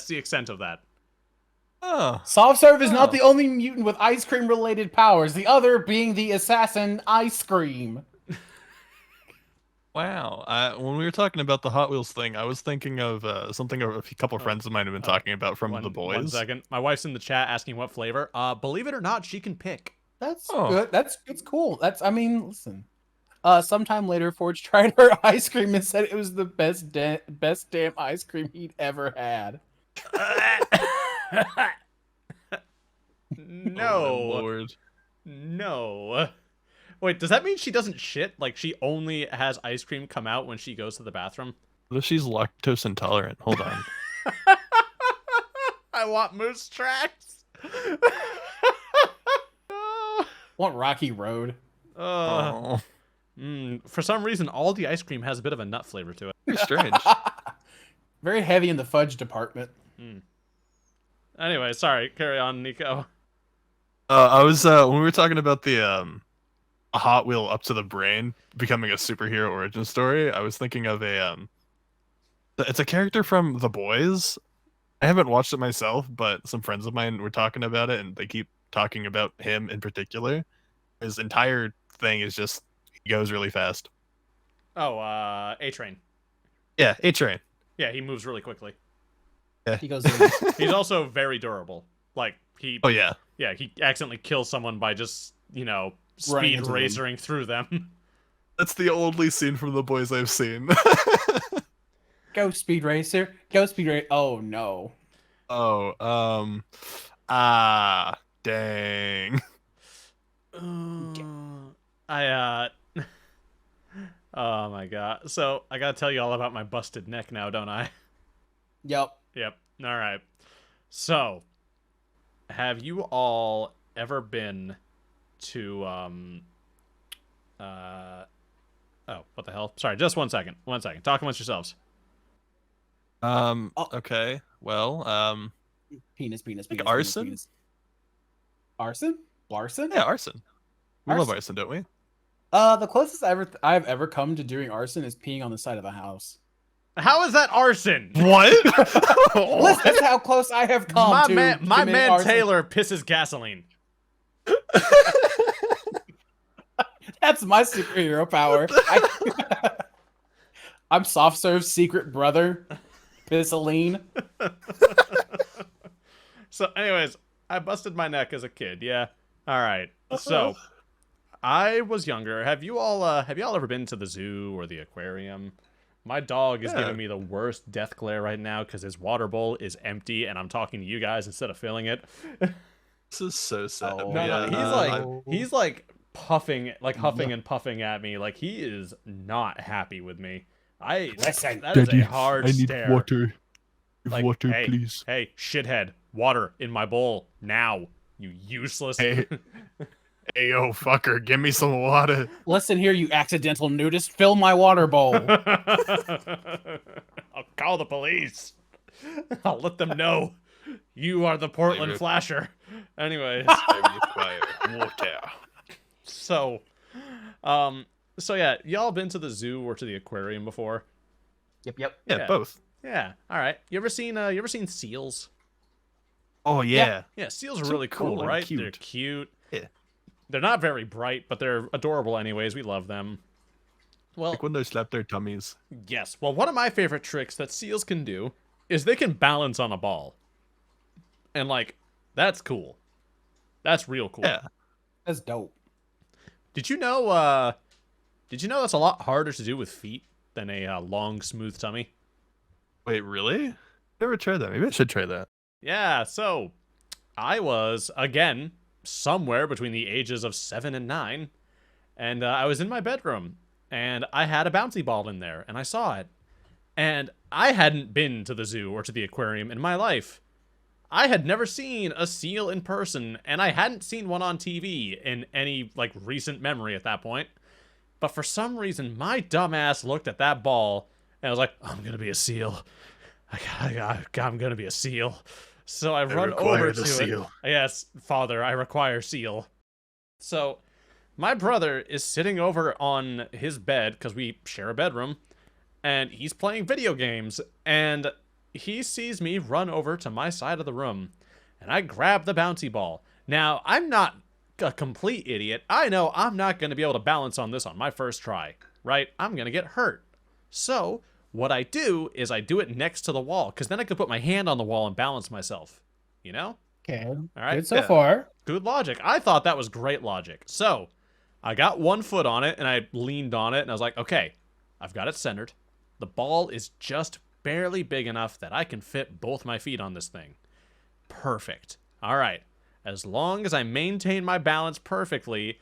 the extent of that. Oh. Soft Serve is not Oh. the only mutant with ice cream related powers, the other being the assassin Ice Cream. Wow. When we were talking about the Hot Wheels thing, I was thinking of something a couple of friends of mine have been talking about from the boys. 1 second. My wife's in the chat asking what flavor. Believe it or not, she can pick. That's Oh. good. It's cool. Listen. Sometime later, Forge tried her ice cream and said it was the best damn ice cream he'd ever had. No. Oh, my Lord. No. Wait, does that mean she doesn't shit? Like, she only has ice cream come out when she goes to the bathroom? What if she's lactose intolerant? Hold on. I want moose tracks. Want Rocky Road? Oh, For some reason, all the ice cream has a bit of a nut flavor to it. very strange. Very heavy in the fudge department. Anyway, sorry. Carry on, Nico. I was when we were talking about the a Hot Wheel up to the brain becoming a superhero origin story. I was thinking of a it's a character from The Boys. I haven't watched it myself, but some friends of mine were talking about it, and they keep talking about him in particular. His entire thing is just he goes really fast. Oh, A-Train. Yeah, A-Train. Yeah, he moves really quickly. He goes in. He's also very durable. Like, he... Oh yeah. Yeah, he accidentally kills someone by just, Running speed into them. racing through them. That's the only scene from The Boys I've seen. Go Speed Racer. Go Speed Racer. Oh, no. Oh, dang. I, oh my god. So, I gotta tell you all about my busted neck now, don't I? Yep. Yep. Alright. So, have you all ever been to, oh, what the hell? Sorry, just 1 second. 1 second. Talk amongst yourselves. Okay. Well, Penis, penis, Like penis. arson? Penis, penis. Arson? Larson? yeah, arson. We love Arson. arson, don't we? The closest I've ever come to doing arson is peeing on the side of the house. How is that arson? What? Listen, that's how close I have come My to man, my committing man arson. Taylor pisses gasoline. That's my superhero power. I'm soft serve's secret brother, Pissaline. So, anyways, I busted my neck as a kid. Yeah. All right. So, I was younger. Have you all ever been to the zoo or the aquarium? My dog is Yeah. giving me the worst death glare right now because his water bowl is empty, and I'm talking to you guys instead of filling it. This is so sad. Oh, No, Yeah, he's like puffing, like huffing and puffing at me. Like, he is not happy with me. Listen, That is a hard stare. water. Like, hey, Hey, shithead, water in my bowl now, you useless. Hey. Hey, yo, fucker, give me some water. listen here, you accidental nudist. Fill my water bowl. I'll call the police. I'll let them know you are the Portland Favorite. Flasher. Anyways, Water. so yeah, y'all been to the zoo or to the aquarium before? Yep. Yeah, Yeah. both. Yeah. All right. You ever seen seals? Oh, yeah. Yeah, seals are So really cool, cool and right? They're cute. cute. Yeah. They're not very bright, but they're adorable anyways. We love them. Well, Like when they slap their tummies. yes. Well, one of my favorite tricks that seals can do is they can balance on a ball. And, like, that's cool. That's real cool. Yeah. That's dope. Did you know that's a lot harder to do with feet than a long, smooth tummy? Wait, really? Never tried that. Maybe I should try that. Yeah, so I was, again, somewhere between the ages of 7 and 9, and I was in my bedroom, and I had a bouncy ball in there, and I saw it. And I hadn't been to the zoo or to the aquarium in my life. I had never seen a seal in person, and I hadn't seen one on TV in any, like, recent memory at that point. But for some reason, my dumbass looked at that ball, and I was like, I'm gonna be a seal. I'm gonna be a seal. So I run over to it. Yes, father, I require seal. So my brother is sitting over on his bed, because we share a bedroom, and he's playing video games, and he sees me run over to my side of the room, and I grab the bouncy ball. Now, I'm not a complete idiot. I know I'm not going to be able to balance on this on my first try, right? I'm going to get hurt. So, what I do is I do it next to the wall, because then I could put my hand on the wall and balance myself. You know? Okay. All right. Good so Yeah. far. Good logic. I thought that was great logic. So, I got one foot on it, and I leaned on it, and I was like, okay, I've got it centered. The ball is just barely big enough that I can fit both my feet on this thing. Perfect. All right. As long as I maintain my balance perfectly,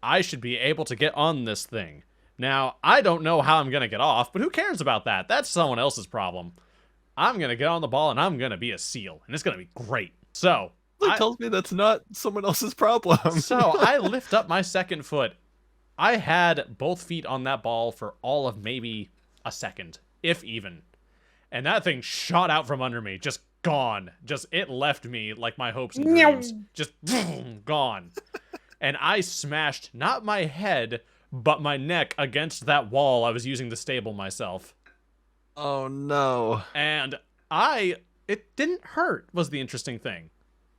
I should be able to get on this thing. Now, I don't know how I'm going to get off, but who cares about that? That's someone else's problem. I'm going to get on the ball and I'm going to be a SEAL, and it's going to be great. So, It tells me that's not someone else's problem. so I lift up my second foot. I had both feet on that ball for all of maybe a second, if even. And that thing shot out from under me, just gone. Just, it left me like my hopes and dreams. Just, gone. And I smashed, not my head, but my neck against that wall I was using to stable myself. Oh no. And it didn't hurt, was the interesting thing.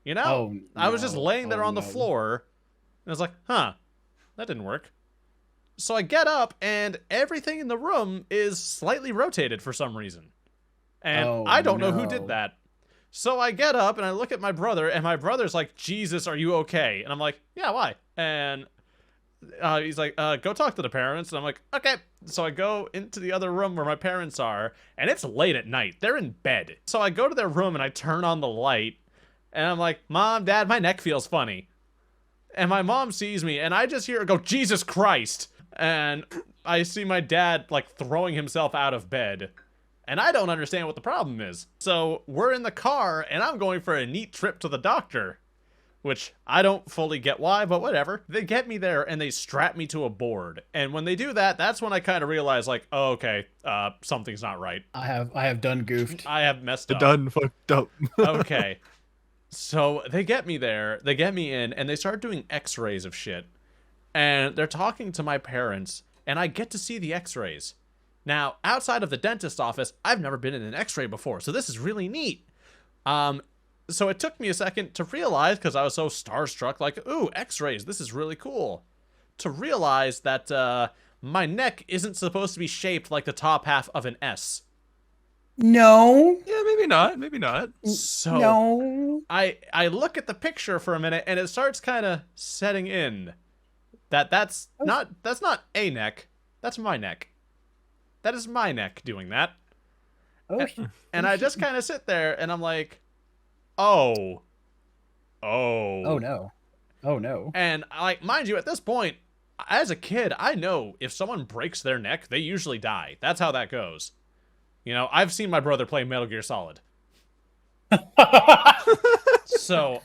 You know? Oh, I was just no. laying there Oh, on the no. floor, and I was like, huh, that didn't work. So I get up, and everything in the room is slightly rotated for some reason. And Oh, I don't know who no. did that. So I get up, and I look at my brother, and my brother's like, Jesus, are you okay? And I'm like, yeah, why? And he's like, go talk to the parents. And I'm like, okay. So I go into the other room where my parents are, and it's late at night. They're in bed. So I go to their room, and I turn on the light, and I'm like, Mom, Dad, my neck feels funny. And my mom sees me, and I just hear her go, Jesus Christ. And I see my dad, like, throwing himself out of bed. And I don't understand what the problem is. So we're in the car, and I'm going for a neat trip to the doctor. Which I don't fully get why, but whatever. They get me there, and they strap me to a board. And when they do that, that's when I kind of realize, like, oh, okay, something's not right. I have done goofed. I have messed up. Done fucked up. Okay. So they get me there, they get me in, and they start doing x-rays of shit. And they're talking to my parents, and I get to see the x-rays. Now, outside of the dentist office, I've never been in an x-ray before, so this is really neat. So it took me a second to realize, because I was so starstruck, like, ooh, x-rays, this is really cool. To realize that my neck isn't supposed to be shaped like the top half of an S. No. Yeah, maybe not. Maybe not. So No. I look at the picture for a minute, and it starts kind of setting in that's not a neck, that's my neck. That is my neck doing that. Oh, And I just kind of sit there, and I'm like, oh. oh no. Oh no. And like, mind you, at this point, as a kid, I know if someone breaks their neck, they usually die. That's how that goes. You know, I've seen my brother play Metal Gear Solid. So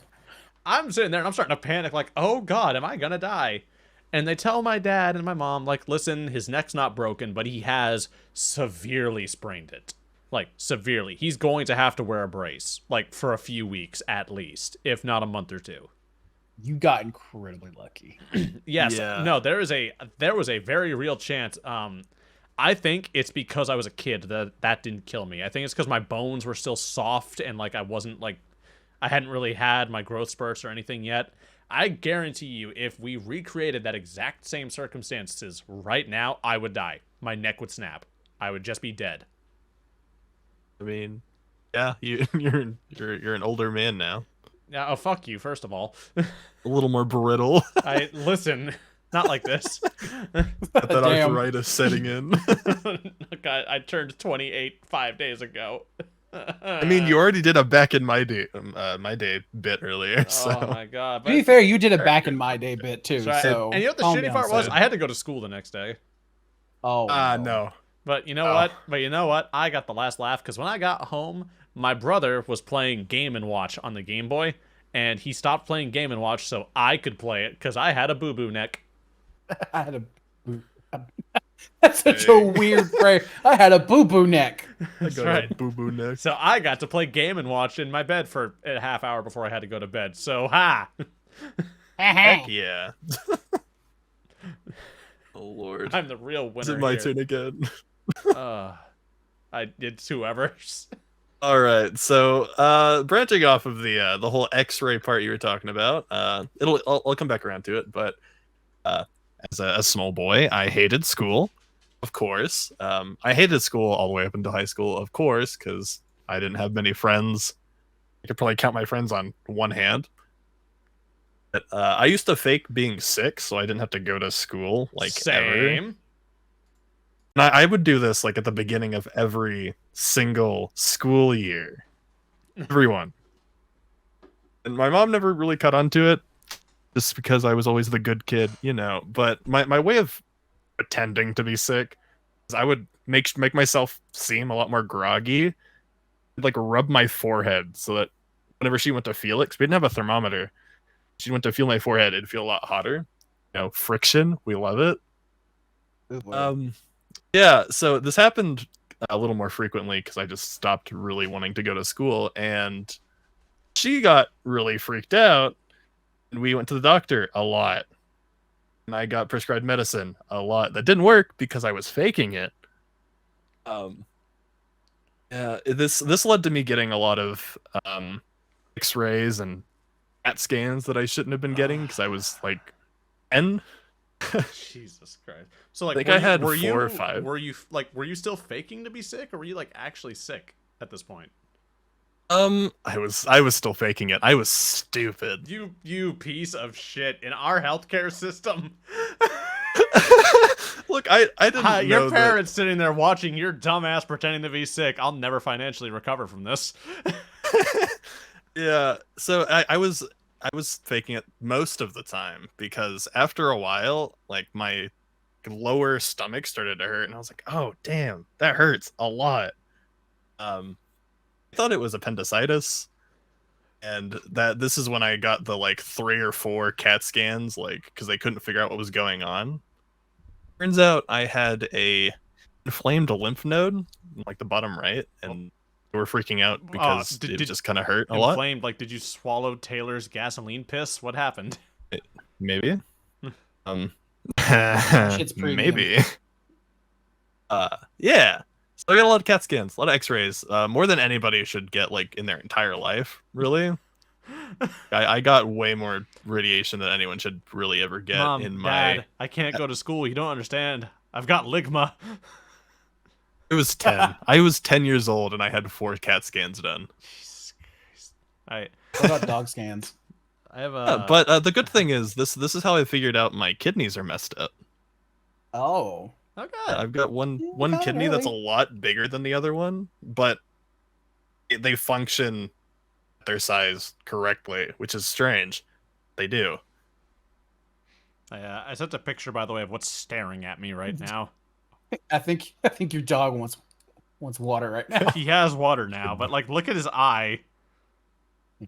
I'm sitting there and I'm starting to panic, like, oh God, am I gonna die? And they tell my dad and my mom, like, listen, his neck's not broken, but he has severely sprained it. Like, severely. He's going to have to wear a brace, like, for a few weeks at least, if not a month or two. You got incredibly lucky. Yes. Yeah. No, there was a very real chance. I think it's because I was a kid that didn't kill me. I think it's because my bones were still soft and like I hadn't really had my growth spurts or anything yet. I guarantee you, if we recreated that exact same circumstances right now, I would die. My neck would snap. I would just be dead. I mean, yeah, you're an older man now. Yeah. Oh, fuck you. First of all, A little more brittle. I listen. Not like this. Got that Damn. arthritis setting in. I turned 28 5 days ago. I mean, you already did a back in my day bit earlier. So Oh my God. To be fair, you did a back in my day bit too. That's right. So And you know what the calm shitty down, part was? son. I had to go to school the next day. Oh no. But you know what? But you know what? I got the last laugh because when I got home, my brother was playing Game & Watch on the Game Boy, and he stopped playing Game & Watch so I could play it because I had a boo-boo neck. I had a boo. That's such a weird phrase. I had a boo boo neck. That's Got right. a boo-boo neck. So I got to play Game & Watch in my bed for a half hour before I had to go to bed. So, ha! Heck yeah. Oh Lord. I'm the real winner Is it my here. turn again? I did whoever's. All right, so branching off of the whole X-ray part you were talking about, I'll come back around to it. But as a small boy, I hated school, of course. I hated school all the way up until high school, of course, because I didn't have many friends. I could probably count my friends on one hand. But I used to fake being sick, so I didn't have to go to school ever. Same. And I would do this like at the beginning of every single school year. Everyone. And my mom never really caught on to it, just because I was always the good kid, you know. But my way of pretending to be sick is I would make myself seem a lot more groggy. I'd, like, rub my forehead so that whenever she went to feel it, 'cause we didn't have a thermometer, she went to feel my forehead, it'd feel a lot hotter. You know, friction, we love it. Um, yeah, so this happened a little more frequently because I just stopped really wanting to go to school, and she got really freaked out, and we went to the doctor a lot, and I got prescribed medicine a lot. That didn't work because I was faking it. Um, yeah, this led to me getting a lot of X-rays and CAT scans that I shouldn't have been getting because I was like 10. Jesus Christ. So like, I think were I you, had were 4 or you 5. were you still faking to be sick, or were you like actually sick at this point? I was still faking it. I was stupid. You piece of shit in our healthcare system. Look, I didn't Hi, know your that. parents sitting there watching your dumbass pretending to be sick. I'll never financially recover from this. Yeah, so I was faking it most of the time because after a while, like, my lower stomach started to hurt, and I was like, "Oh, damn, that hurts a lot." I thought it was appendicitis, and that this is when I got the like 3 or 4 CAT scans, like, because they couldn't figure out what was going on. Turns out I had a inflamed lymph node, in, like, the bottom right, and they were freaking out because it did just kind of hurt a lot. inflamed? Like, did you swallow Taylor's gasoline piss? What happened? Maybe. Um, Shit's premium. maybe. Yeah. So I got a lot of CAT scans, a lot of X-rays, more than anybody should get, like, in their entire life. Really, I got way more radiation than anyone should really ever get Mom, in my. Dad, I can't go to school. You don't understand. I've got ligma. It was 10. I was 10 years old, and I had 4 CAT scans done. Jesus Christ. What about dog scans? I have But the good thing is this is how I figured out my kidneys are messed up. Oh. Okay. I've got one got it kidney that's a early. lot bigger than the other one, but they function at their size correctly, which is strange. They do. I sent a picture, by the way, of what's staring at me right now. I think your dog wants water right now. He has water now, but like, look at his eye.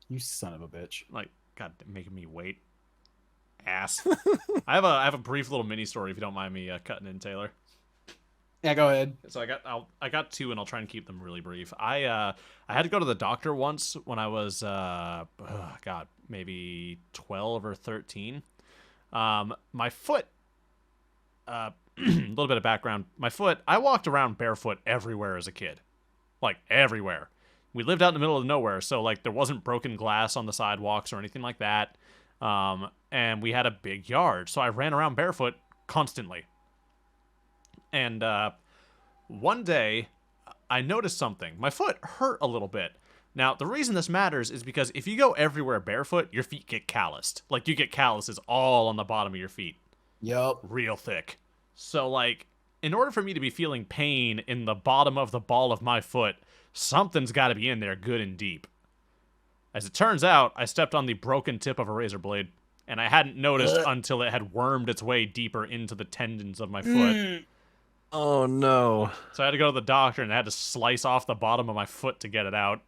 You son of a bitch. Like, God, making me wait. Ass. I have a brief little mini story if you don't mind me cutting in, Taylor. Yeah, go ahead. So I got 2, and I'll try and keep them really brief. I had to go to the doctor once when I was God, maybe 12 or 13. My foot. A little bit of background. My foot. I walked around barefoot everywhere as a kid, like everywhere. We lived out in the middle of nowhere, so like there wasn't broken glass on the sidewalks or anything like that. And we had a big yard, so I ran around barefoot constantly. And one day, I noticed something. My foot hurt a little bit. Now, the reason this matters is because if you go everywhere barefoot, your feet get calloused. Like, you get calluses all on the bottom of your feet. Yup. Real thick. So, like, in order for me to be feeling pain in the bottom of the ball of my foot, something's got to be in there good and deep. As it turns out, I stepped on the broken tip of a razor blade, and I hadn't noticed until it had wormed its way deeper into the tendons of my foot. Oh no. So I had to go to the doctor, and I had to slice off the bottom of my foot to get it out.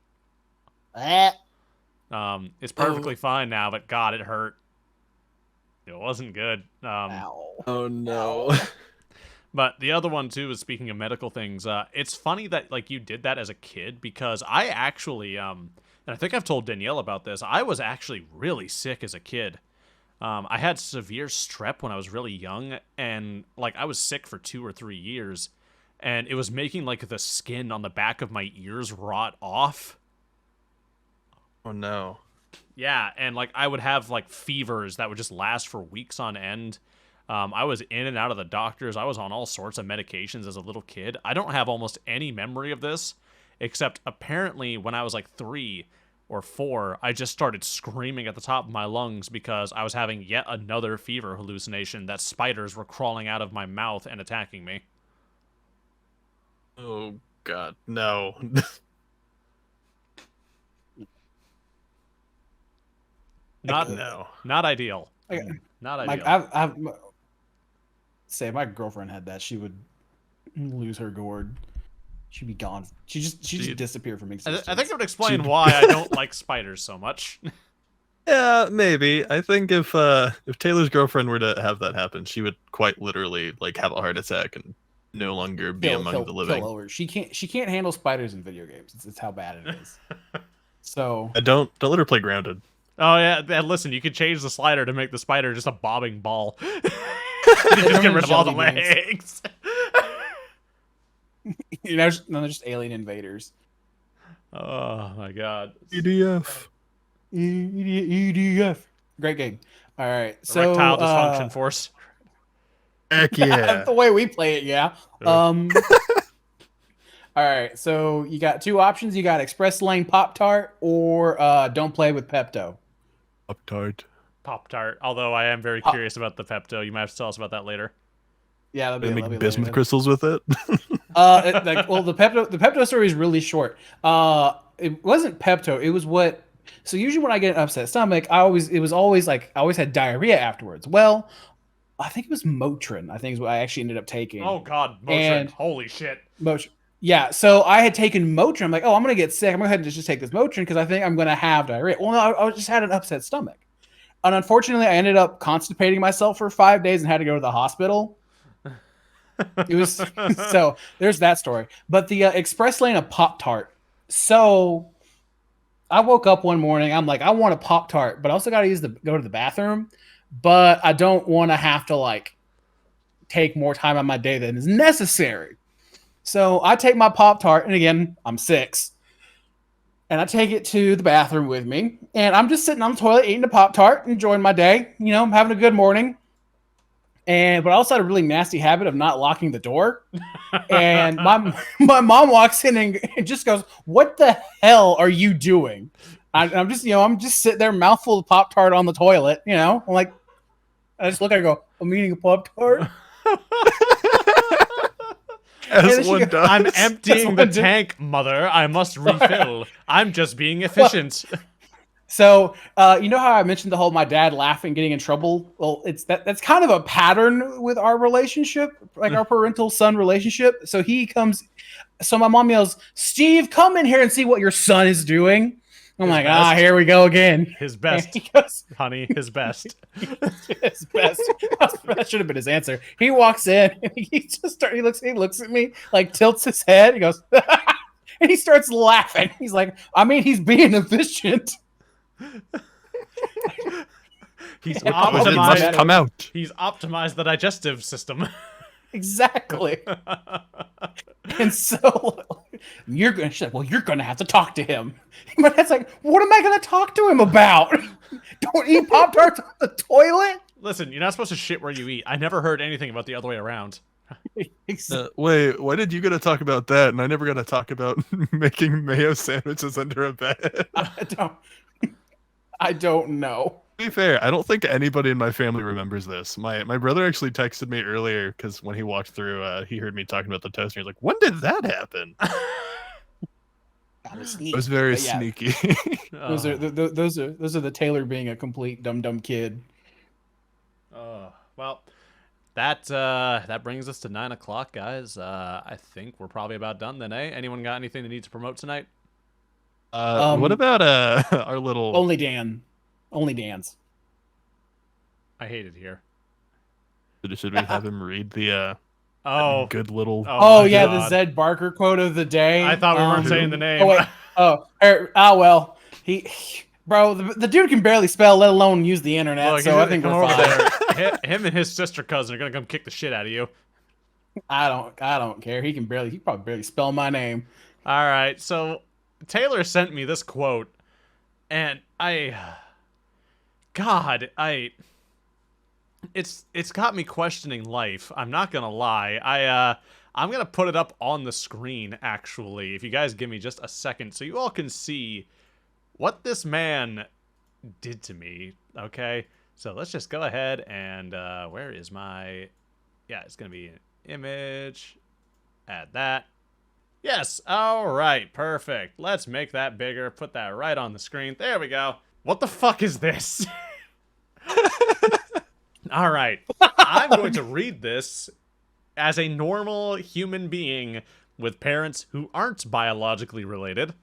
It's perfectly fine now, but God, it hurt. It wasn't good. Ow. Oh no. But the other one too is, speaking of medical things, it's funny that like you did that as a kid, because I actually and I think I've told Danielle about this. I was actually really sick as a kid. I had severe strep when I was really young, and like I was sick for 2 or 3 years, and it was making like the skin on the back of my ears rot off. Oh no. Yeah, and like I would have like fevers that would just last for weeks on end. I was in and out of the doctors. I was on all sorts of medications as a little kid. I don't have almost any memory of this, except apparently when I was like 3 or 4, I just started screaming at the top of my lungs because I was having yet another fever hallucination that spiders were crawling out of my mouth and attacking me. Oh god, no. Not No. not ideal. Like, Not like ideal. I've say if my girlfriend had that, she would lose her gourd. She'd be gone. She just She'd- disappear from I existence. think it would explain She'd- why I don't like spiders so much. Yeah, maybe. I think if Taylor's girlfriend were to have that happen, she would quite literally like have a heart attack and no longer be among the living. Kill over. She can't handle spiders in video games. It's how bad it is. So Don't let her play Grounded. Oh yeah, and listen, you could change the slider to make the spider just a bobbing ball. You just get rid of all the Jelly beans. legs. they're just alien invaders. Oh my god. EDF. EDF. Great game. All right. So Erectile dysfunction force. Heck yeah. the way we play it, yeah. All right. So you got two options. You got Express Lane Pop Tart or Don't Play with Pepto. Uptart. Pop-Tart. Although I am very curious about the Pepto. You might have to tell us about that later. Yeah, They make that'll be bismuth later. crystals with it. The Pepto story is really short. It wasn't Pepto. It was what. So usually when I get an upset stomach, I always had diarrhea afterwards. Well, I think it was Motrin. I think is what I actually ended up taking. Oh god, Motrin. And- Holy shit. Motrin. Yeah, so I had taken Motrin. I'm like, oh, I'm gonna get sick. I'm gonna go ahead and just take this Motrin because I think I'm gonna have diarrhea. Well, no, I just had an upset stomach, and unfortunately, I ended up constipating myself for 5 days and had to go to the hospital. It was so there's that story. But the Express Lane of Pop Tart. So I woke up one morning. I'm like, I want a Pop Tart, but I also got to go to the bathroom. But I don't want to have to like take more time on my day than is necessary. So I take my Pop Tart, and again, I'm 6, and I take it to the bathroom with me, and I'm just sitting on the toilet eating a Pop Tart, enjoying my day. You know, I'm having a good morning. But I also had a really nasty habit of not locking the door. And my mom walks in and just goes, "What the hell are you doing?" I'm just sitting there, mouthful of Pop Tart on the toilet. I'm like, I just look at her and go, "I'm eating a Pop Tart." As one does. I'm emptying the That's what tank, mother. I must refill. I'm just being efficient. So, you know how I mentioned the whole my dad laughing, getting in trouble? Well, that's kind of a pattern with our relationship, like our parental son relationship. So my mom yells, "Steve, come in here and see what your son is doing." I'm His like, best. here we go again. His And best, he goes, honey. His best. his best. That should have been his answer. He walks in and he looks at me, like tilts his head. He goes, and he starts laughing. He's like, he's being efficient. He's It must optimized. come out. He's optimized the digestive system. Exactly. And so you're gonna have to talk to him. But that's like, what am I gonna talk to him about? Don't eat Pop Tarts on the toilet. Listen, you're not supposed to shit where you eat. I never heard anything about the other way around. Wait, why did you get to talk about that? And I never got to talk about making mayo sandwiches under a bed. I don't know. To be fair, I don't think anybody in my family remembers this. My brother actually texted me earlier because when he walked through, he heard me talking about the toaster. He's like, "When did that happen?" It was very But yeah, sneaky. Those are the Taylor being a complete dumb kid. Well, that brings us to 9 o'clock, guys. I think we're probably about done then, eh? Anyone got anything they need to promote tonight? What about our little? Only Dan's. I hate it here. Should we have him read the Oh. good little? Oh my yeah, God. the Zed Barker quote of the day. I thought we weren't saying the name. Oh wait. Well, bro, the dude can barely spell, let alone use the internet. Look, so he's I gonna think come we're over fine. there. Him and his sister cousin are gonna come kick the shit out of you. I don't care. He probably barely spell my name. All right, so Taylor sent me this quote, and it's got me questioning life. I'm not gonna lie. I'm gonna put it up on the screen actually. If you guys give me just a second, so you all can see what this man did to me. Okay, so let's just go ahead and where is my? Yeah, it's gonna be an image. Add that. Yes, all right, perfect. Let's make that bigger, put that right on the screen. There we go. What the fuck is this? All right. I'm going to read this as a normal human being with parents who aren't biologically related.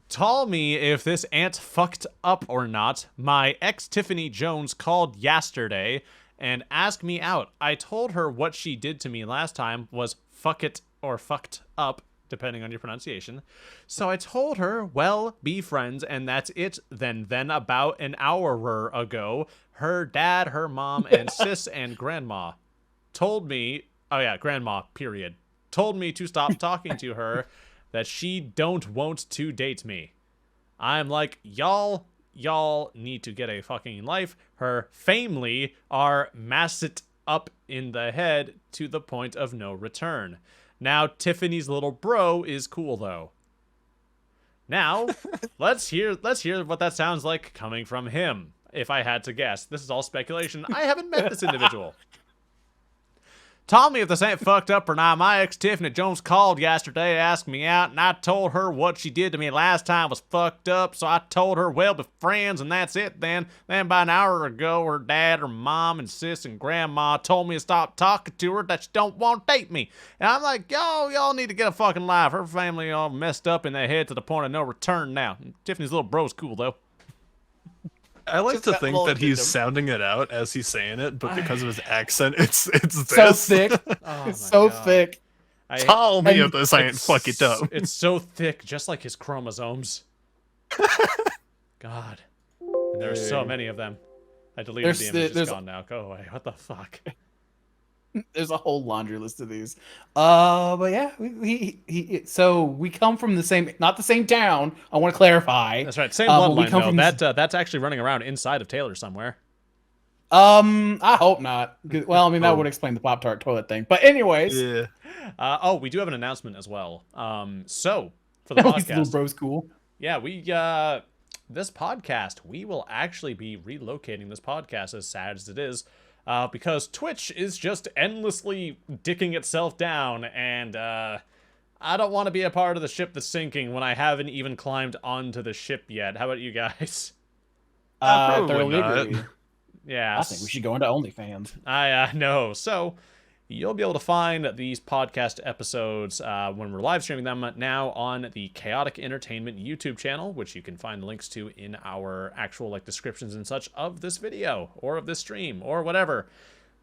Tell me if this aunt fucked up or not. My ex Tiffany Jones called yesterday and asked me out. I told her what she did to me last time was fuck it or fucked up, depending on your pronunciation. So I told her, well, be friends, and that's it. Then about an hour ago, her dad, her mom, and sis and grandma told me, oh yeah, grandma, period, told me to stop talking to her, that she don't want to date me. I'm like, y'all need to get a fucking life. Her family are massed up in the head to the point of no return. Now, Tiffany's little bro is cool, though. Now, let's hear what that sounds like coming from him. If I had to guess. This is all speculation. I haven't met this individual. Tell me if this ain't fucked up or not. My ex Tiffany Jones called yesterday to ask me out, and I told her what she did to me last time was fucked up, so I told her, well, be friends, and that's it then. Then about an hour ago, her dad, her mom, and sis and grandma told me to stop talking to her, that she don't want to date me. And I'm like, y'all need to get a fucking life. Her family all messed up in their head to the point of no return now. Tiffany's little bro's cool, though. I like Just to that think little that he's addendum. sounding it out as he's saying it, but because of his accent, it's this. So thick. Oh my It's so God. thick. Tell me And if this ain't fuck it up. It's so thick, just like his chromosomes. God. And there's so many of them. I deleted There's- the image. It's there's- gone now. Go away. What the fuck? There's a whole laundry list of these. But yeah, so we come from the same, not the same town. I want to clarify. That's right. Same but we bloodline, come though. from That's actually running around inside of Taylor somewhere. I hope not. Well, I mean that Oh. would explain the Pop-Tart toilet thing. But anyways, Yeah. Oh, we do have an announcement as well. So, for the at least little podcast. bro's cool. Yeah, this podcast, we will actually be relocating this podcast, as sad as it is, because Twitch is just endlessly dicking itself down, and I don't want to be a part of the ship that's sinking when I haven't even climbed onto the ship yet. How about you guys? Probably Thoroughly not. agree. Yeah, I think we should go into OnlyFans. I know. So you'll be able to find these podcast episodes when we're live streaming them now on the Chaotic Entertainment YouTube channel, which you can find links to in our actual descriptions and such of this video or of this stream or whatever.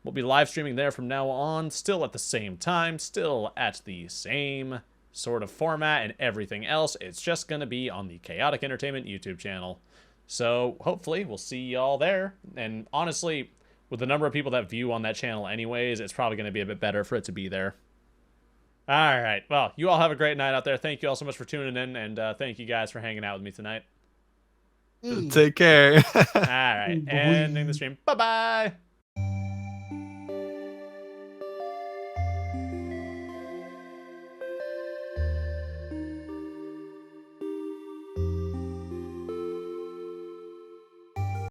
We'll be live streaming there from now on, still at the same time, still at the same sort of format and everything else. It's just going to be on the Chaotic Entertainment YouTube channel. So hopefully we'll see y'all there. And honestly, with the number of people that view on that channel anyways, it's probably going to be a bit better for it to be there. All right. Well, you all have a great night out there. Thank you all so much for tuning in, and thank you guys for hanging out with me tonight. Take care. All right. Ending the stream. Bye-bye.